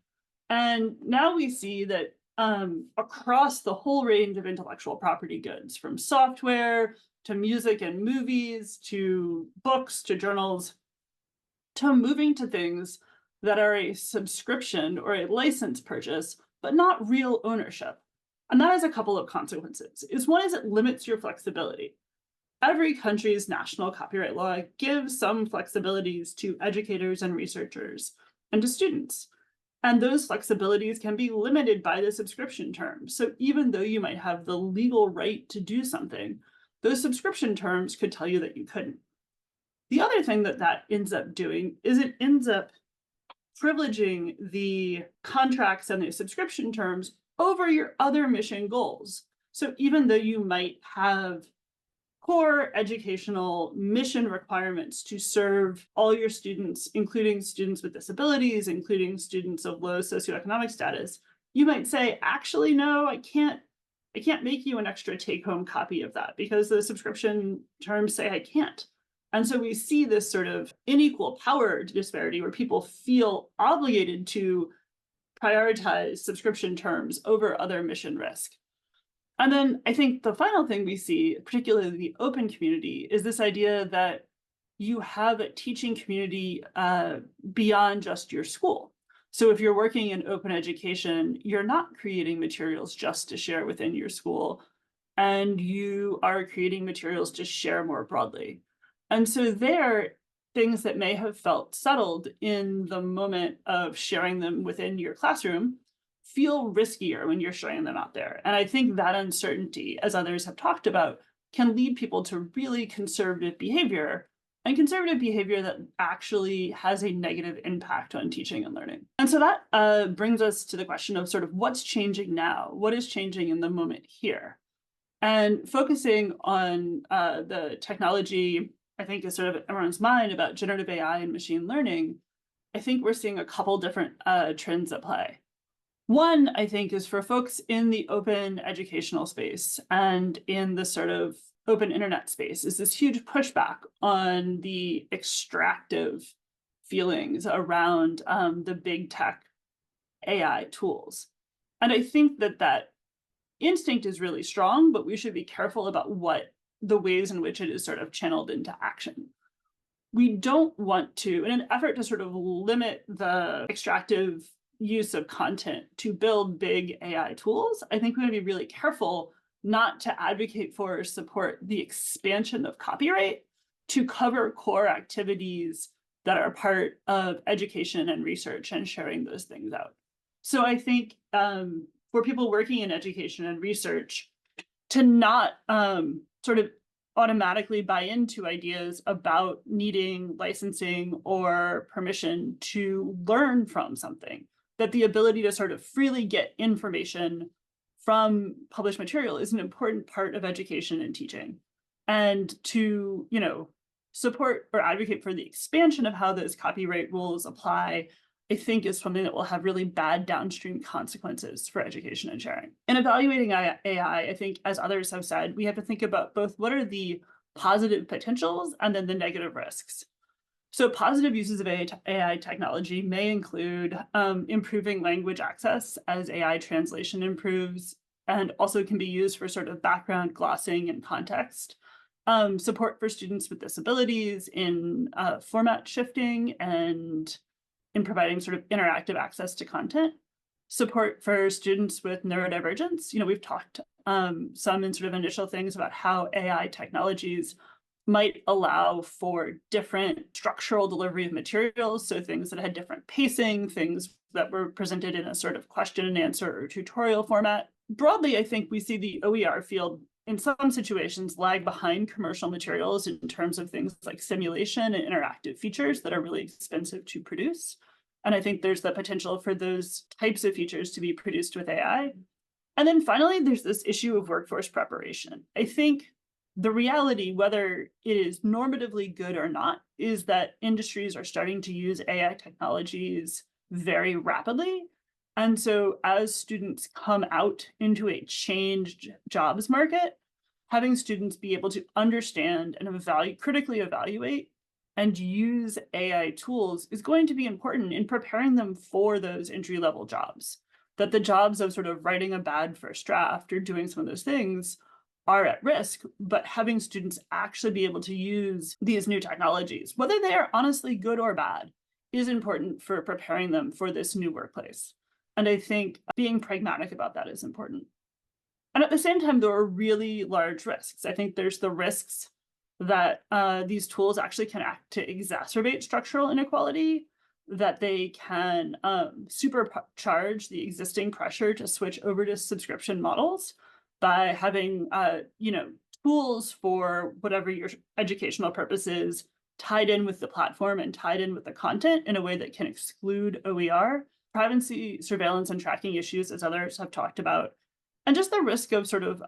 And now we see that across the whole range of intellectual property goods, from software to music and movies, to books, to journals, to moving to things that are a subscription or a license purchase, but not real ownership. And that has a couple of consequences. One is it limits your flexibility. every country's national copyright law gives some flexibilities to educators and researchers and to students. And those flexibilities can be limited by the subscription terms. So even though you might have the legal right to do something, those subscription terms could tell you that you couldn't. The other thing that that ends up doing is it ends up privileging the contracts and the subscription terms over your other mission goals. So even though you might have core educational mission requirements to serve all your students, including students with disabilities, including students of low socioeconomic status, you might say, actually, no, I can't make you an extra take-home copy of that because the subscription terms say I can't. And so we see this sort of unequal power disparity where people feel obligated to prioritize subscription terms over other mission risk. And then I think the final thing we see, particularly the open community, is this idea that you have a teaching community beyond just your school. So if you're working in open education, you're not creating materials just to share within your school, and you are creating materials to share more broadly. And so there, things that may have felt settled in the moment of sharing them within your classroom feel riskier when you're sharing them out there. And I think that uncertainty, as others have talked about, can lead people to really conservative behavior, and conservative behavior that actually has a negative impact on teaching and learning. And so that brings us to the question of sort of what's changing now? What is changing in the moment here? And focusing on the technology, I think is sort of everyone's mind about generative AI and machine learning, I think we're seeing a couple different trends at play. One, I think, is for folks in the open educational space and in the sort of open internet space is this huge pushback on the extractive feelings around the big tech AI tools. And I think that that instinct is really strong, but we should be careful about what the ways in which it is sort of channeled into action. We don't want to, in an effort to sort of limit the extractive use of content to build big AI tools, I think we want to be really careful not to advocate for or support the expansion of copyright to cover core activities that are part of education and research and sharing those things out. So I think for people working in education and research to not sort of automatically buy into ideas about needing licensing or permission to learn from something, that the ability to sort of freely get information from published material is an important part of education and teaching. And to, support or advocate for the expansion of how those copyright rules apply, I think is something that will have really bad downstream consequences for education and sharing. In evaluating AI, I think, as others have said, we have to think about both what are the positive potentials and then the negative risks. So positive uses of AI technology may include improving language access as AI translation improves, and also can be used for sort of background glossing and context. Support for students with disabilities in format shifting and in providing sort of interactive access to content. Support for students with neurodivergence. We've talked some in sort of initial things about how AI technologies might allow for different structural delivery of materials. So things that had different pacing, things that were presented in a sort of question and answer or tutorial format. Broadly, I think we see the OER field in some situations lag behind commercial materials in terms of things like simulation and interactive features that are really expensive to produce. And I think there's the potential for those types of features to be produced with AI. And then finally, there's this issue of workforce preparation. I think the reality, whether it is normatively good or not, is that industries are starting to use AI technologies very rapidly. And so as students come out into a changed jobs market, having students be able to understand and critically evaluate and use AI tools is going to be important in preparing them for those entry-level jobs. That the jobs of sort of writing a bad first draft or doing some of those things are at risk, but having students actually be able to use these new technologies, whether they are honestly good or bad, is important for preparing them for this new workplace. And I think being pragmatic about that is important. And at the same time, there are really large risks. I think there's the risks that these tools actually can act to exacerbate structural inequality, that they can supercharge the existing pressure to switch over to subscription models by having tools for whatever your educational purpose is tied in with the platform and tied in with the content in a way that can exclude OER, privacy, surveillance, and tracking issues, as others have talked about, and just the risk of sort of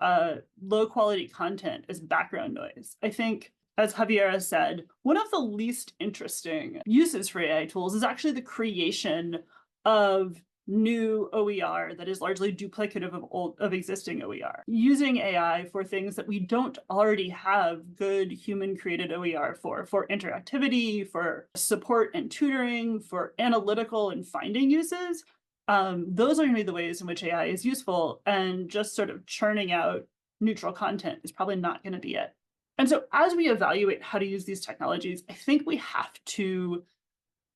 low quality content as background noise. I think, as Javiera said, one of the least interesting uses for AI tools is actually the creation of new OER that is largely duplicative of existing OER. Using AI for things that we don't already have good human-created OER for interactivity, for support and tutoring, for analytical and finding uses, those are going to be the ways in which AI is useful, and just sort of churning out neutral content is probably not going to be it. And so as we evaluate how to use these technologies, I think we have to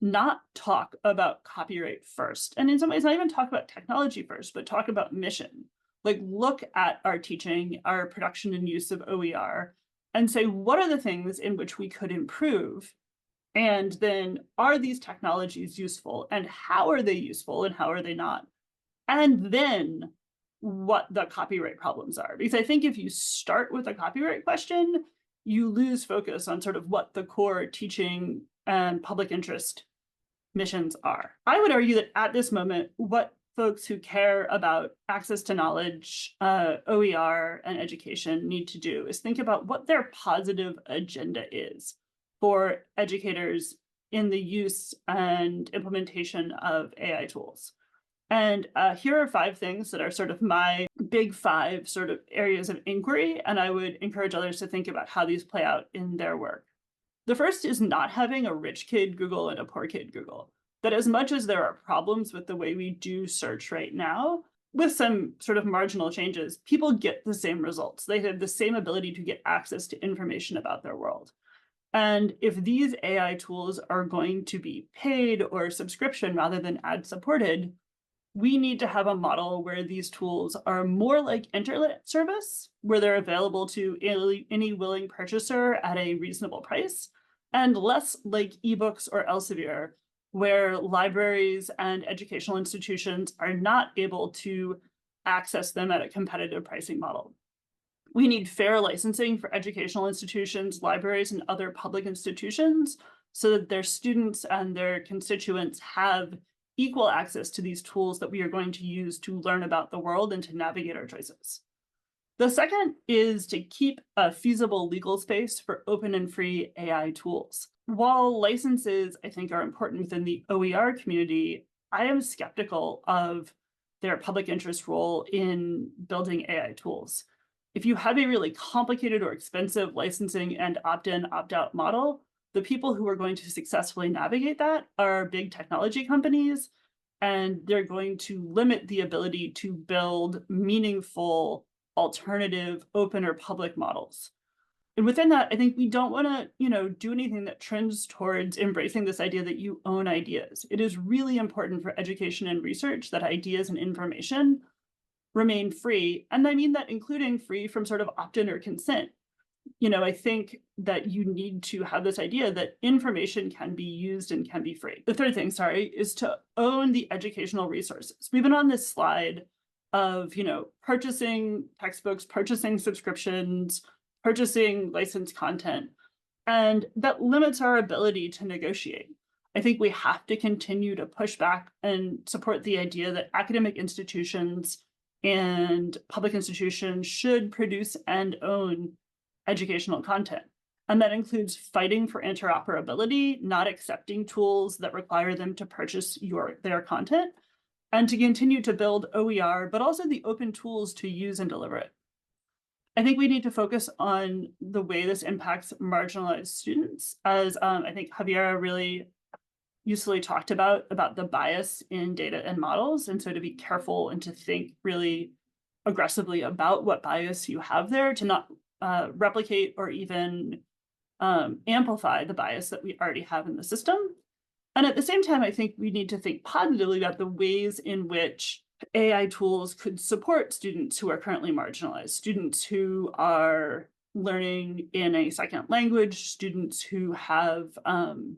not talk about copyright first, and in some ways not even talk about technology first, but talk about mission. Like, look at our teaching, our production and use of OER, and say, what are the things in which we could improve? And then, are these technologies useful, and how are they useful, and how are they not? And then what the copyright problems are. Because I think if you start with a copyright question, you lose focus on sort of what the core teaching and public interest missions are. I would argue that at this moment, what folks who care about access to knowledge, OER, and education need to do is think about what their positive agenda is for educators in the use and implementation of AI tools. And here are 5 things that are sort of my big 5 sort of areas of inquiry, and I would encourage others to think about how these play out in their work. The first is not having a rich kid Google and a poor kid Google. That as much as there are problems with the way we do search right now, with some sort of marginal changes, people get the same results. They have the same ability to get access to information about their world. And if these AI tools are going to be paid or subscription rather than ad supported, we need to have a model where these tools are more like internet service, where they're available to any willing purchaser at a reasonable price, and less like ebooks or Elsevier, where libraries and educational institutions are not able to access them at a competitive pricing model. We need fair licensing for educational institutions, libraries, and other public institutions so that their students and their constituents have equal access to these tools that we are going to use to learn about the world and to navigate our choices. The second is to keep a feasible legal space for open and free AI tools. While licenses, I think, are important within the OER community, I am skeptical of their public interest role in building AI tools. If you have a really complicated or expensive licensing and opt-in, opt-out model, the people who are going to successfully navigate that are big technology companies, and they're going to limit the ability to build meaningful, alternative, open or public models. And within that, I think we don't want to, do anything that trends towards embracing this idea that you own ideas. It is really important for education and research that ideas and information remain free. And I mean that including free from sort of opt-in or consent. I think that you need to have this idea that information can be used and can be free. The third thing, is to own the educational resources. We've been on this slide of, purchasing textbooks, purchasing subscriptions, purchasing licensed content, and that limits our ability to negotiate. I think we have to continue to push back and support the idea that academic institutions and public institutions should produce and own educational content. And that includes fighting for interoperability, not accepting tools that require them to purchase their content, and to continue to build OER, but also the open tools to use and deliver it. I think we need to focus on the way this impacts marginalized students, as I think Javiera really usefully talked about the bias in data and models. And so to be careful and to think really aggressively about what bias you have there, to not replicate or even amplify the bias that we already have in the system. And at the same time, I think we need to think positively about the ways in which AI tools could support students who are currently marginalized, students who are learning in a second language, students who have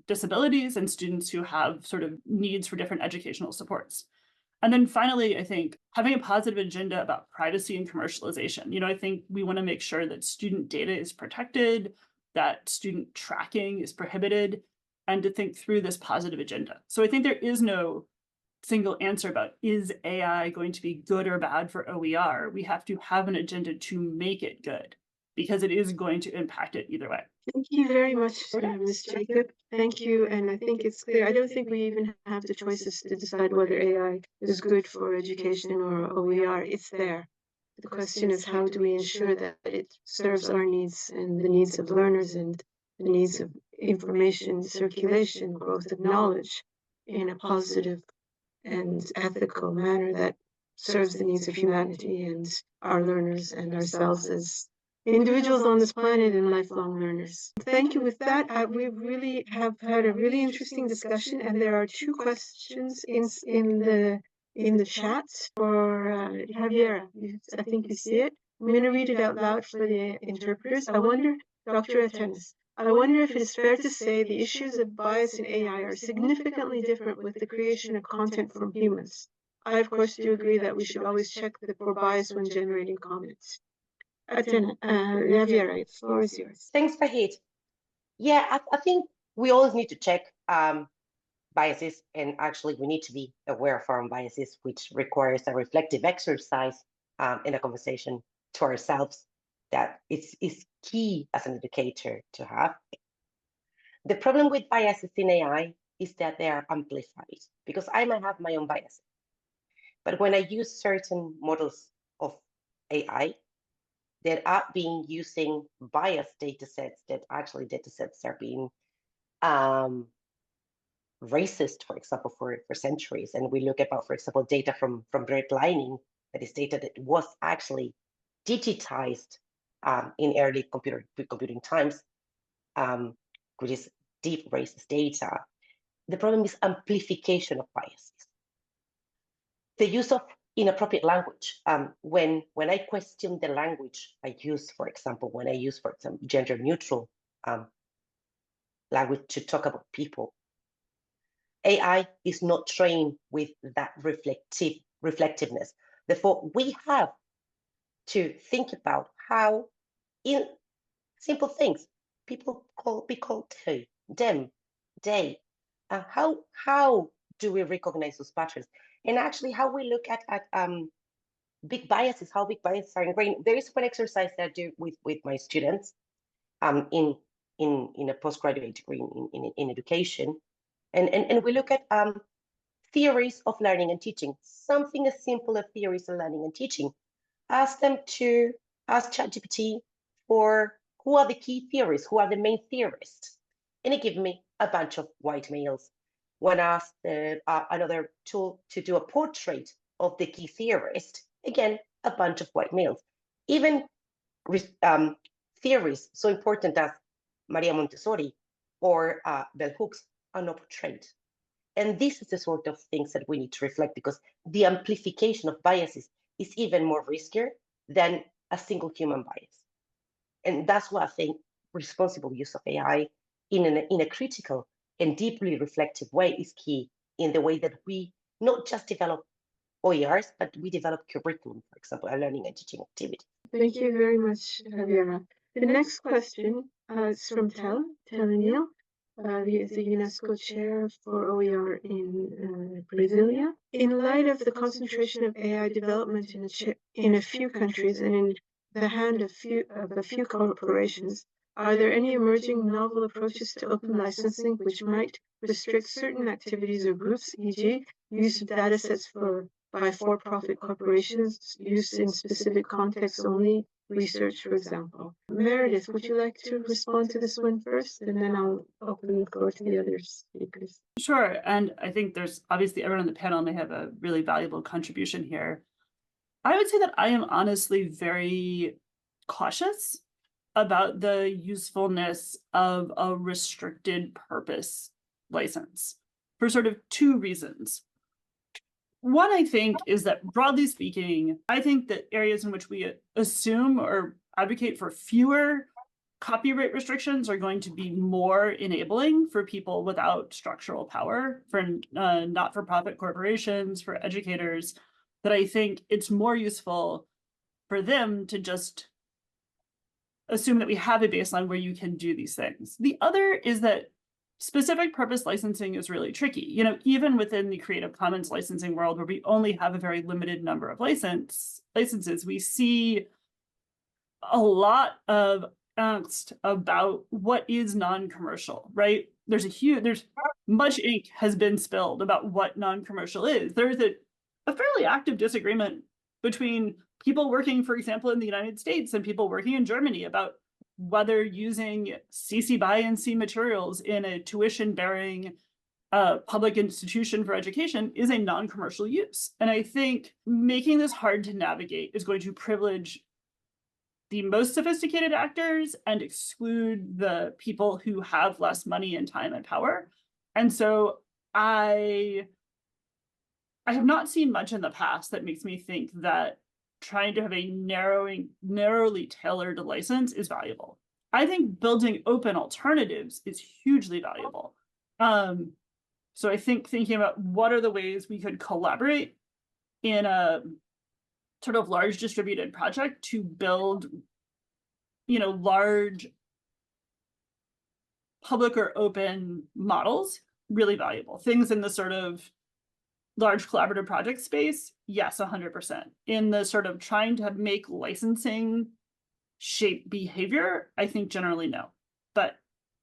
disabilities, and students who have sort of needs for different educational supports. And then finally, I think having a positive agenda about privacy and commercialization. I think we want to make sure that student data is protected, that student tracking is prohibited, and to think through this positive agenda. So I think there is no single answer about, is AI going to be good or bad for OER? We have to have an agenda to make it good, because it is going to impact it either way. Thank you very much, Ms. Jacob. Thank you. And I think it's clear. I don't think we even have the choices to decide whether AI is good for education or OER. It's there. The question is, how do we ensure that it serves our needs and the needs of learners and the needs of information circulation, growth of knowledge in a positive and ethical manner that serves the needs of humanity and our learners and ourselves as individuals on this planet and lifelong learners. Thank you. With that, we really have had a really interesting discussion, and there are 2 questions in the chat for Javiera. I think you see it. I'm going to read it out loud for the interpreters. I wonder, Dr. Atenas, I wonder if it is fair to say the issues of bias in AI are significantly different with the creation of content from humans. I, of course, do agree that we should always check for bias when generating comments. Javiera, the floor is yours. Thanks, Fahid. Yeah, I think we always need to check biases, and actually we need to be aware of our own biases, which requires a reflective exercise in a conversation to ourselves that is key as an educator to have. The problem with biases in AI is that they are amplified, because I might have my own biases. But when I use certain models of AI that are being using biased data sets, that actually data sets are being racist, for example, for centuries. And we look about, for example, data from redlining, that is data that was actually digitized in early computing times, which is deep racist data. The problem is amplification of biases. The use of inappropriate language. When I question the language I use, for example, gender neutral language to talk about people, AI is not trained with that reflectiveness. Therefore, we have to think about how, in simple things, people be called they, them, they. How do we recognize those patterns? And actually, how we look at big biases, how big biases are ingrained. There is one exercise that I do with my students in a postgraduate degree in education. And we look at theories of learning and teaching, something as simple as theories of learning and teaching. Ask them to ask ChatGPT for who are the key theories, who are the main theorists. And it gave me a bunch of white males. When I asked another tool to do a portrait of the key theorist, again, a bunch of white males. Even theories so important as Maria Montessori or bell hooks are not portrayed. And this is the sort of things that we need to reflect, because the amplification of biases is even more riskier than a single human bias. And that's why I think responsible use of AI in a critical and deeply reflective way is key in the way that we not just develop OERs, but we develop curriculum, for example, a learning and teaching activity. Thank you very much, Javiera. The next question is from Tel Neal, the UNESCO chair for OER in Brasilia. In light of the concentration of AI development in a few countries and in the hand of a few corporations, are there any emerging novel approaches to open licensing which might restrict certain activities or groups, e.g., use of data sets by for-profit corporations, used in specific contexts only, research, for example? Meredith, would you like to respond to this one first, and then I'll open the floor to the other speakers? Sure, and I think there's obviously everyone on the panel may have a really valuable contribution here. I would say that I am honestly very cautious about the usefulness of a restricted purpose license for sort of 2 reasons. One, I think, is that broadly speaking, I think that areas in which we assume or advocate for fewer copyright restrictions are going to be more enabling for people without structural power, for not-for-profit corporations, for educators, that I think it's more useful for them to just assume that we have a baseline where you can do these things. The other is that specific purpose licensing is really tricky. You know, even within the Creative Commons licensing world, where we only have a very limited number of licenses, we see a lot of angst about what is non-commercial, right? There's much ink has been spilled about what non-commercial is. There's a fairly active disagreement between people working, for example, in the United States and people working in Germany about whether using CC BY and C materials in a tuition-bearing public institution for education is a non-commercial use. And I think making this hard to navigate is going to privilege the most sophisticated actors and exclude the people who have less money and time and power. And so I have not seen much in the past that makes me think that trying to have a narrowly tailored license is valuable. I think building open alternatives is hugely valuable. So I think thinking about what are the ways we could collaborate in a sort of large distributed project to build, you know, large public or open models, really valuable. Things in the sort of large collaborative project space, yes, 100%. In the sort of trying to make licensing shape behavior, I think generally no. But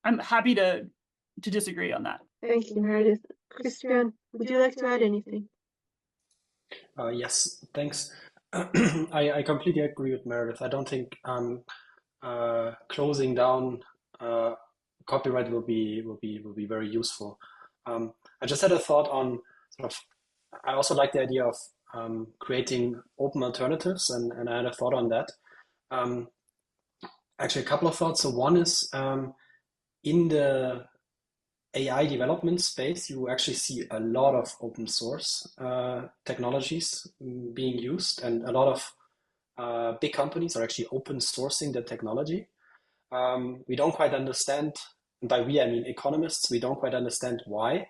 I'm happy to disagree on that. Thank you, Meredith. Christian, would you like to add anything? Yes, thanks. I completely agree with Meredith. I don't think closing down copyright will be very useful. I just had a thought on sort of. I also like the idea of creating open alternatives, and I had a thought on that. Actually, a couple of thoughts. So one is in the AI development space, you actually see a lot of open source technologies being used, and a lot of big companies are actually open sourcing the technology. We don't quite understand, and by we I mean economists, we don't quite understand why,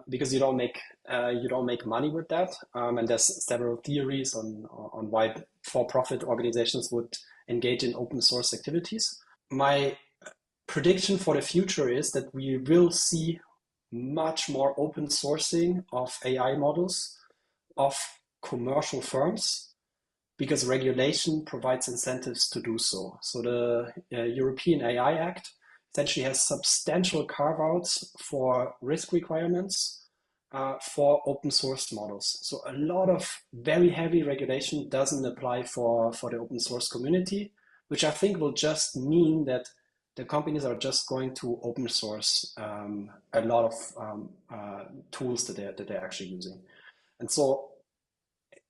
because you don't make money with that, and there's several theories on why for-profit organizations would engage in open source activities. My prediction for the future is that we will see much more open sourcing of AI models of commercial firms, because regulation provides incentives to do so. So the European AI Act essentially has substantial carve-outs for risk requirements for open source models. So a lot of very heavy regulation doesn't apply for the open source community, which I think will just mean that the companies are just going to open source a lot of tools that they're actually using.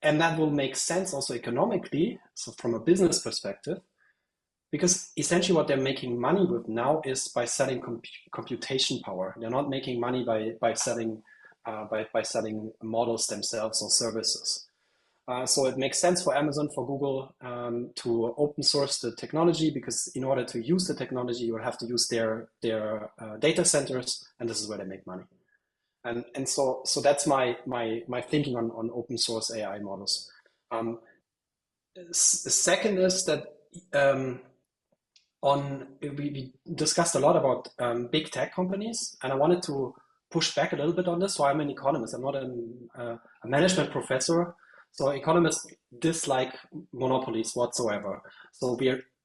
And that will make sense also economically, so from a business perspective, because essentially what they're making money with now is by selling computation power. They're not making money by selling models themselves or services. So it makes sense for Amazon, for Google to open source the technology, because in order to use the technology, you will have to use their data centers, and this is where they make money. And so that's my thinking on open source AI models. The second is that we discussed a lot about big tech companies, and I wanted to push back a little bit on this. So I'm an economist. I'm not a management professor. So economists dislike monopolies whatsoever. So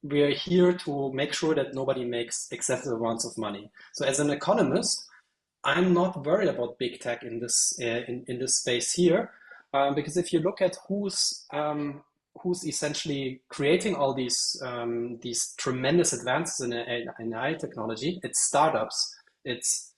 we are here to make sure that nobody makes excessive amounts of money. So as an economist, I'm not worried about big tech in this space here, because if you look at who's essentially creating all these tremendous advances in AI technology, it's startups, it's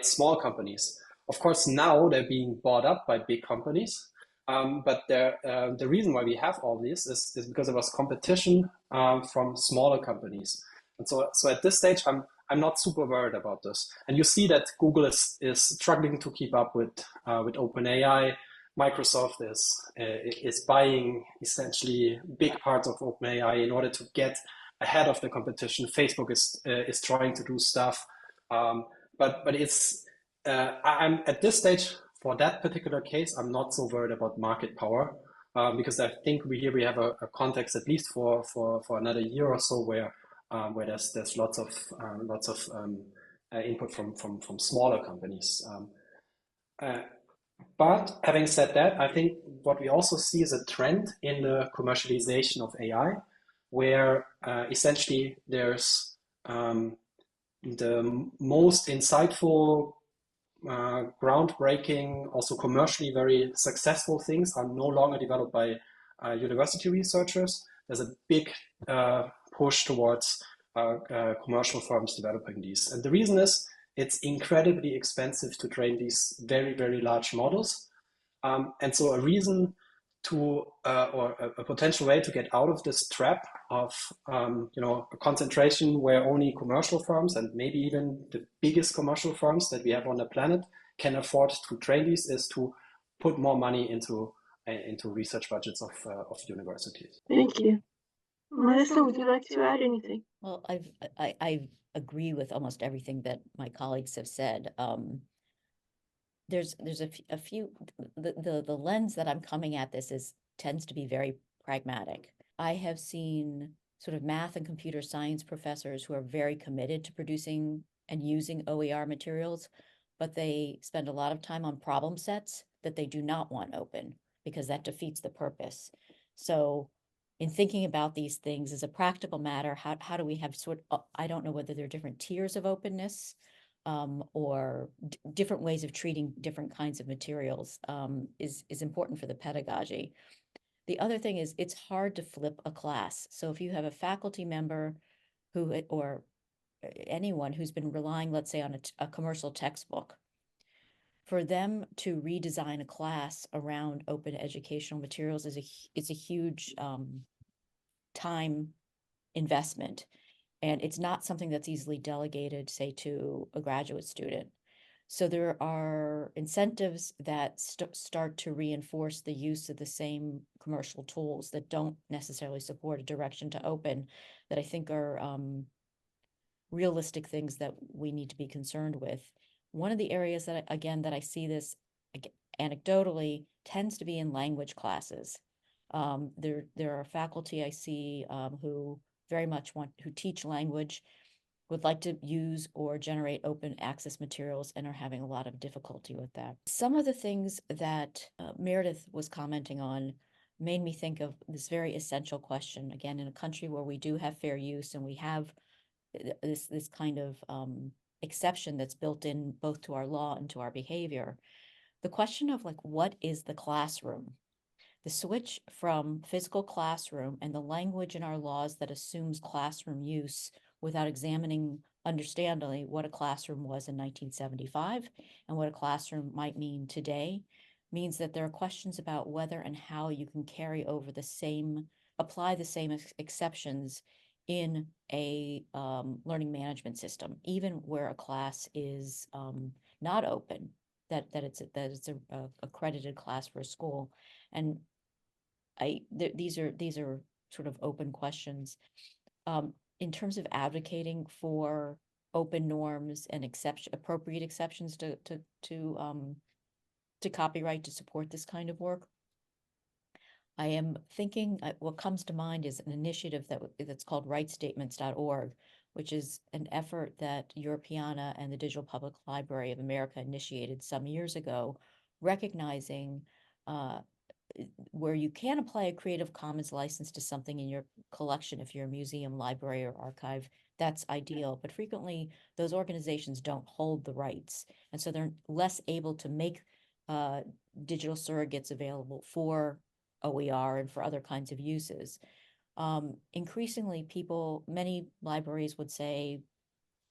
small companies. Of course, now they're being bought up by big companies, but the reason why we have all this is because there was competition from smaller companies, and so at this stage, I'm not super worried about this. And you see that Google is struggling to keep up with OpenAI. Microsoft is buying essentially big parts of OpenAI in order to get ahead of the competition. Facebook is trying to do stuff, but it's I'm at this stage for that particular case. I'm not so worried about market power because I think we have a context at least for another year or so where there's lots of input from smaller companies. But having said that, I think what we also see is a trend in the commercialization of AI, where essentially there's the most insightful, groundbreaking, also commercially very successful things are no longer developed by university researchers. There's a big push towards commercial firms developing these. And the reason is it's incredibly expensive to train these very, very large models. And so a reason to, or a potential way to get out of this trap of, a concentration where only commercial firms and maybe even the biggest commercial firms that we have on the planet can afford to train these is to put more money into research budgets of universities. Thank you. Melissa, would you like to add anything? Well, I agree with almost everything that my colleagues have said. There's a few, the lens that I'm coming at this tends to be very pragmatic. I have seen sort of math and computer science professors who are very committed to producing and using OER materials, but they spend a lot of time on problem sets that they do not want open because that defeats the purpose. So in thinking about these things as a practical matter, how do we have I don't know whether there are different tiers of openness or different ways of treating different kinds of materials is important for the pedagogy. The other thing is it's hard to flip a class. So if you have a faculty member or anyone who's been relying, let's say, on a commercial textbook, for them to redesign a class around open educational materials is a huge time investment. And it's not something that's easily delegated, say, to a graduate student. So there are incentives that start to reinforce the use of the same commercial tools that don't necessarily support a direction to open that I think are realistic things that we need to be concerned with. One of the areas that I see this anecdotally tends to be in language classes. There are faculty I see who very much who teach language, would like to use or generate open access materials and are having a lot of difficulty with that. Some of the things that Meredith was commenting on made me think of this very essential question. Again, in a country where we do have fair use and we have this kind of exception that's built in both to our law and to our behavior, the question of what is the classroom? The switch from physical classroom and the language in our laws that assumes classroom use without examining understandably what a classroom was in 1975 and what a classroom might mean today means that there are questions about whether and how you can carry over apply the same exceptions in a learning management system, even where a class is not open, that it's a accredited class for a school. And these are sort of open questions. In terms of advocating for open norms and appropriate exceptions to copyright to support this kind of work, I am thinking what comes to mind is an initiative that's called rightstatements.org, which is an effort that Europeana and the Digital Public Library of America initiated some years ago, recognizing where you can apply a Creative Commons license to something in your collection, if you're a museum, library, or archive, that's ideal. But frequently, those organizations don't hold the rights. And so they're less able to make digital surrogates available for OER and for other kinds of uses. Increasingly, many libraries would say,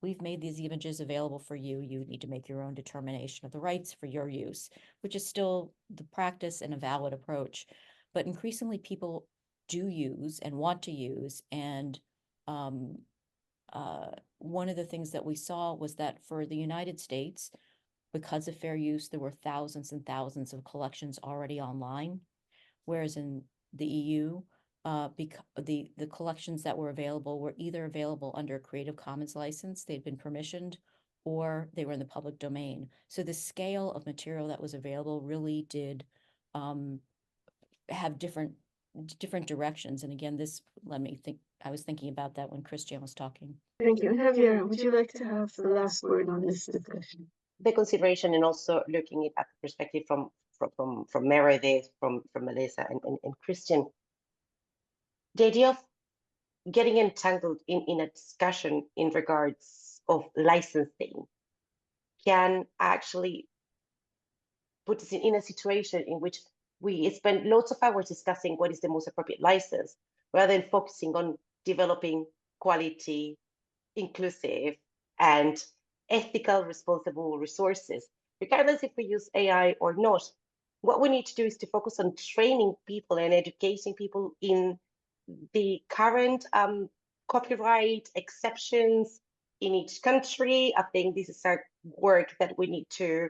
we've made these images available for you. You need to make your own determination of the rights for your use, which is still the practice and a valid approach. But increasingly, people do use and want to use. And one of the things that we saw was that for the United States, because of fair use, there were thousands and thousands of collections already online, whereas in the EU, the collections that were available were either available under a Creative Commons license, they'd been permissioned, or they were in the public domain. So the scale of material that was available really did have different directions. And again, this let me think. I was thinking about that when Christian was talking. Thank you. And Javiera, would you like to have the last word on this discussion? The consideration and also looking at the perspective from Meredith, from Melissa and Christian, the idea of getting entangled in a discussion in regards of licensing can actually put us in a situation in which we spend lots of hours discussing what is the most appropriate license, rather than focusing on developing quality, inclusive, and ethical, responsible resources, regardless if we use AI or not. What we need to do is to focus on training people and educating people in the current copyright exceptions in each country. I think this is our work that we need to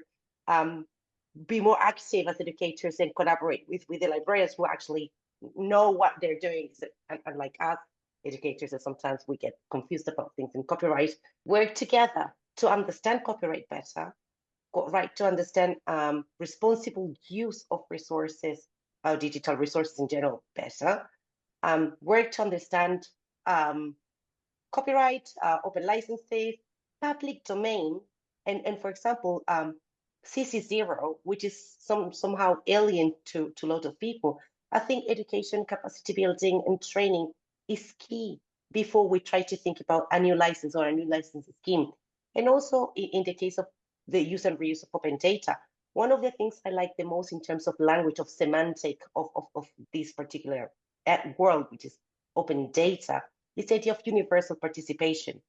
be more active as educators and collaborate with the librarians who actually know what they're doing. Unlike us educators, that sometimes we get confused about things in copyright, work together to understand copyright better, to understand responsible use of resources, digital resources in general better, work to understand copyright, open licenses, public domain, and for example, CC0, which is somehow alien to a lot of people. I think education, capacity building, and training is key before we try to think about a new license or a new license scheme. And also in the case of the use and reuse of open data, one of the things I like the most in terms of language, of semantic of this particular world, which is open data, is the idea of universal participation.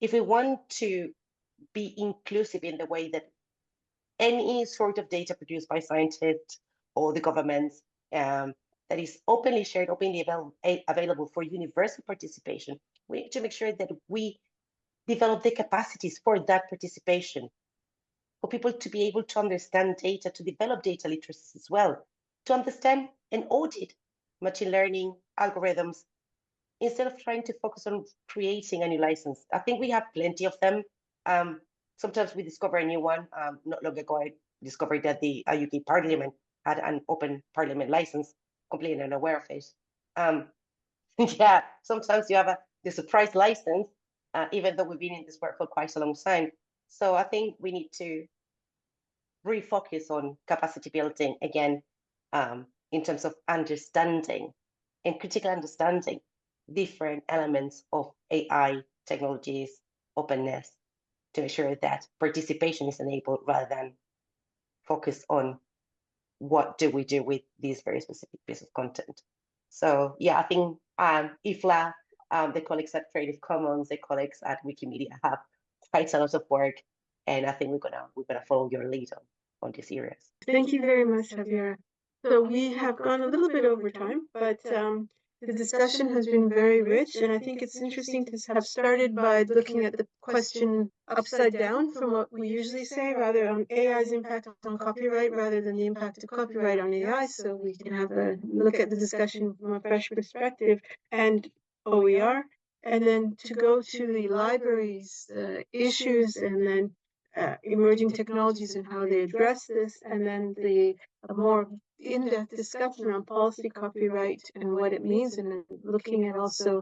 If we want to be inclusive in the way that any sort of data produced by scientists or the governments that is openly shared, openly available for universal participation, we need to make sure that we develop the capacities for that participation, for people to be able to understand data, to develop data literacy as well, to understand and audit machine learning algorithms, instead of trying to focus on creating a new license. I think we have plenty of them. Sometimes we discover a new one. Not long ago, I discovered that the UK Parliament had an open Parliament license, completely unaware of it. Yeah, sometimes you have the surprise license, even though we've been in this work for quite a long time. So I think we need to refocus on capacity building again, in terms of understanding and critical understanding different elements of AI technologies, openness, to ensure that participation is enabled rather than focus on what do we do with this very specific piece of content. So yeah, I think IFLA, the colleagues at Creative Commons, the colleagues at Wikimedia have quite a lot of work, and I think we're gonna follow your lead on these areas. Thank you very much, Javiera. So we have gone a little bit over time, but the discussion has been very rich, and I think it's interesting to have started by looking at the question upside down from what we usually say, rather on AI's impact on copyright rather than the impact of copyright on AI, so we can have a look at the discussion from a fresh perspective, and OER, and then to go to the libraries issues, and then emerging technologies and how they address this, and then a more in-depth discussion on policy copyright and what it means, and then looking at also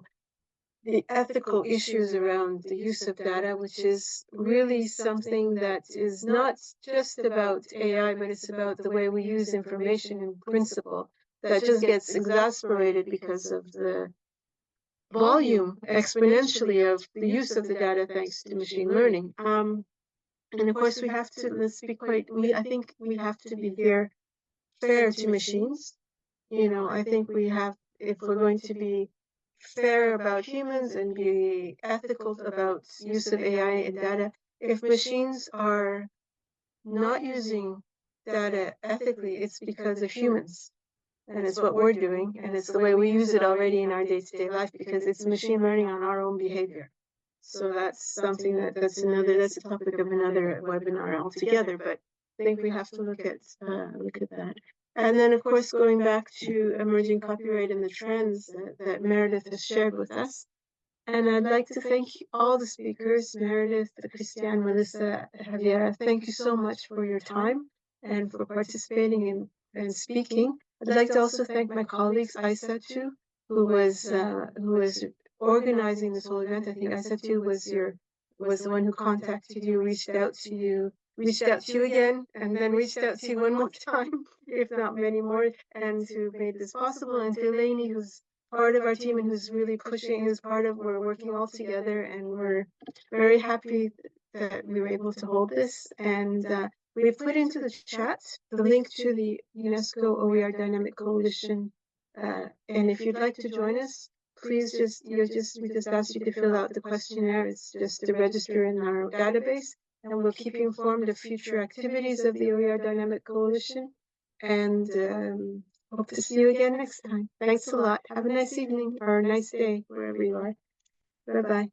the ethical issues around the use of data, which is really something that is not just about AI, but it's about the way we use information in principle, that just gets exasperated because of the volume exponentially of the use of the data thanks to machine learning. And of course, we have to, I think we have to be here fair to machines. I think we have, if we're going to be fair about humans and be ethical about use of AI and data, if machines are not using data ethically, it's because of humans. And it's what we're doing, and it's the way we use it already in our day-to-day life, because it's machine learning on our own behavior. So that's something that's a topic of another webinar altogether, but I think we have to look at that. And then, of course, going back to emerging copyright and the trends that Meredith has shared with us. And I'd like to thank all the speakers, Meredith, Christiane, Melissa, Javiera. Thank you so much for your time and for participating and speaking. I'd like to also thank my colleagues, Aisatu, who was organizing this whole event. I think Aisatu was the one who contacted you, reached out to you again, and then reached out to you one more time, if not many more, and who made this possible. And to Eleni, who's part of our team and who's really pushing, we're working all together, and we're very happy that we were able to hold this. And we've put into the chat the link to the UNESCO OER Dynamic Coalition. And if you'd like to join us, please we just ask you to fill out the questionnaire. It's just to register in our database, and we'll keep you informed of future activities of the OER Dynamic Coalition. And hope to see you again next time. Thanks a lot. Have a nice evening or a nice day wherever you are. Bye-bye.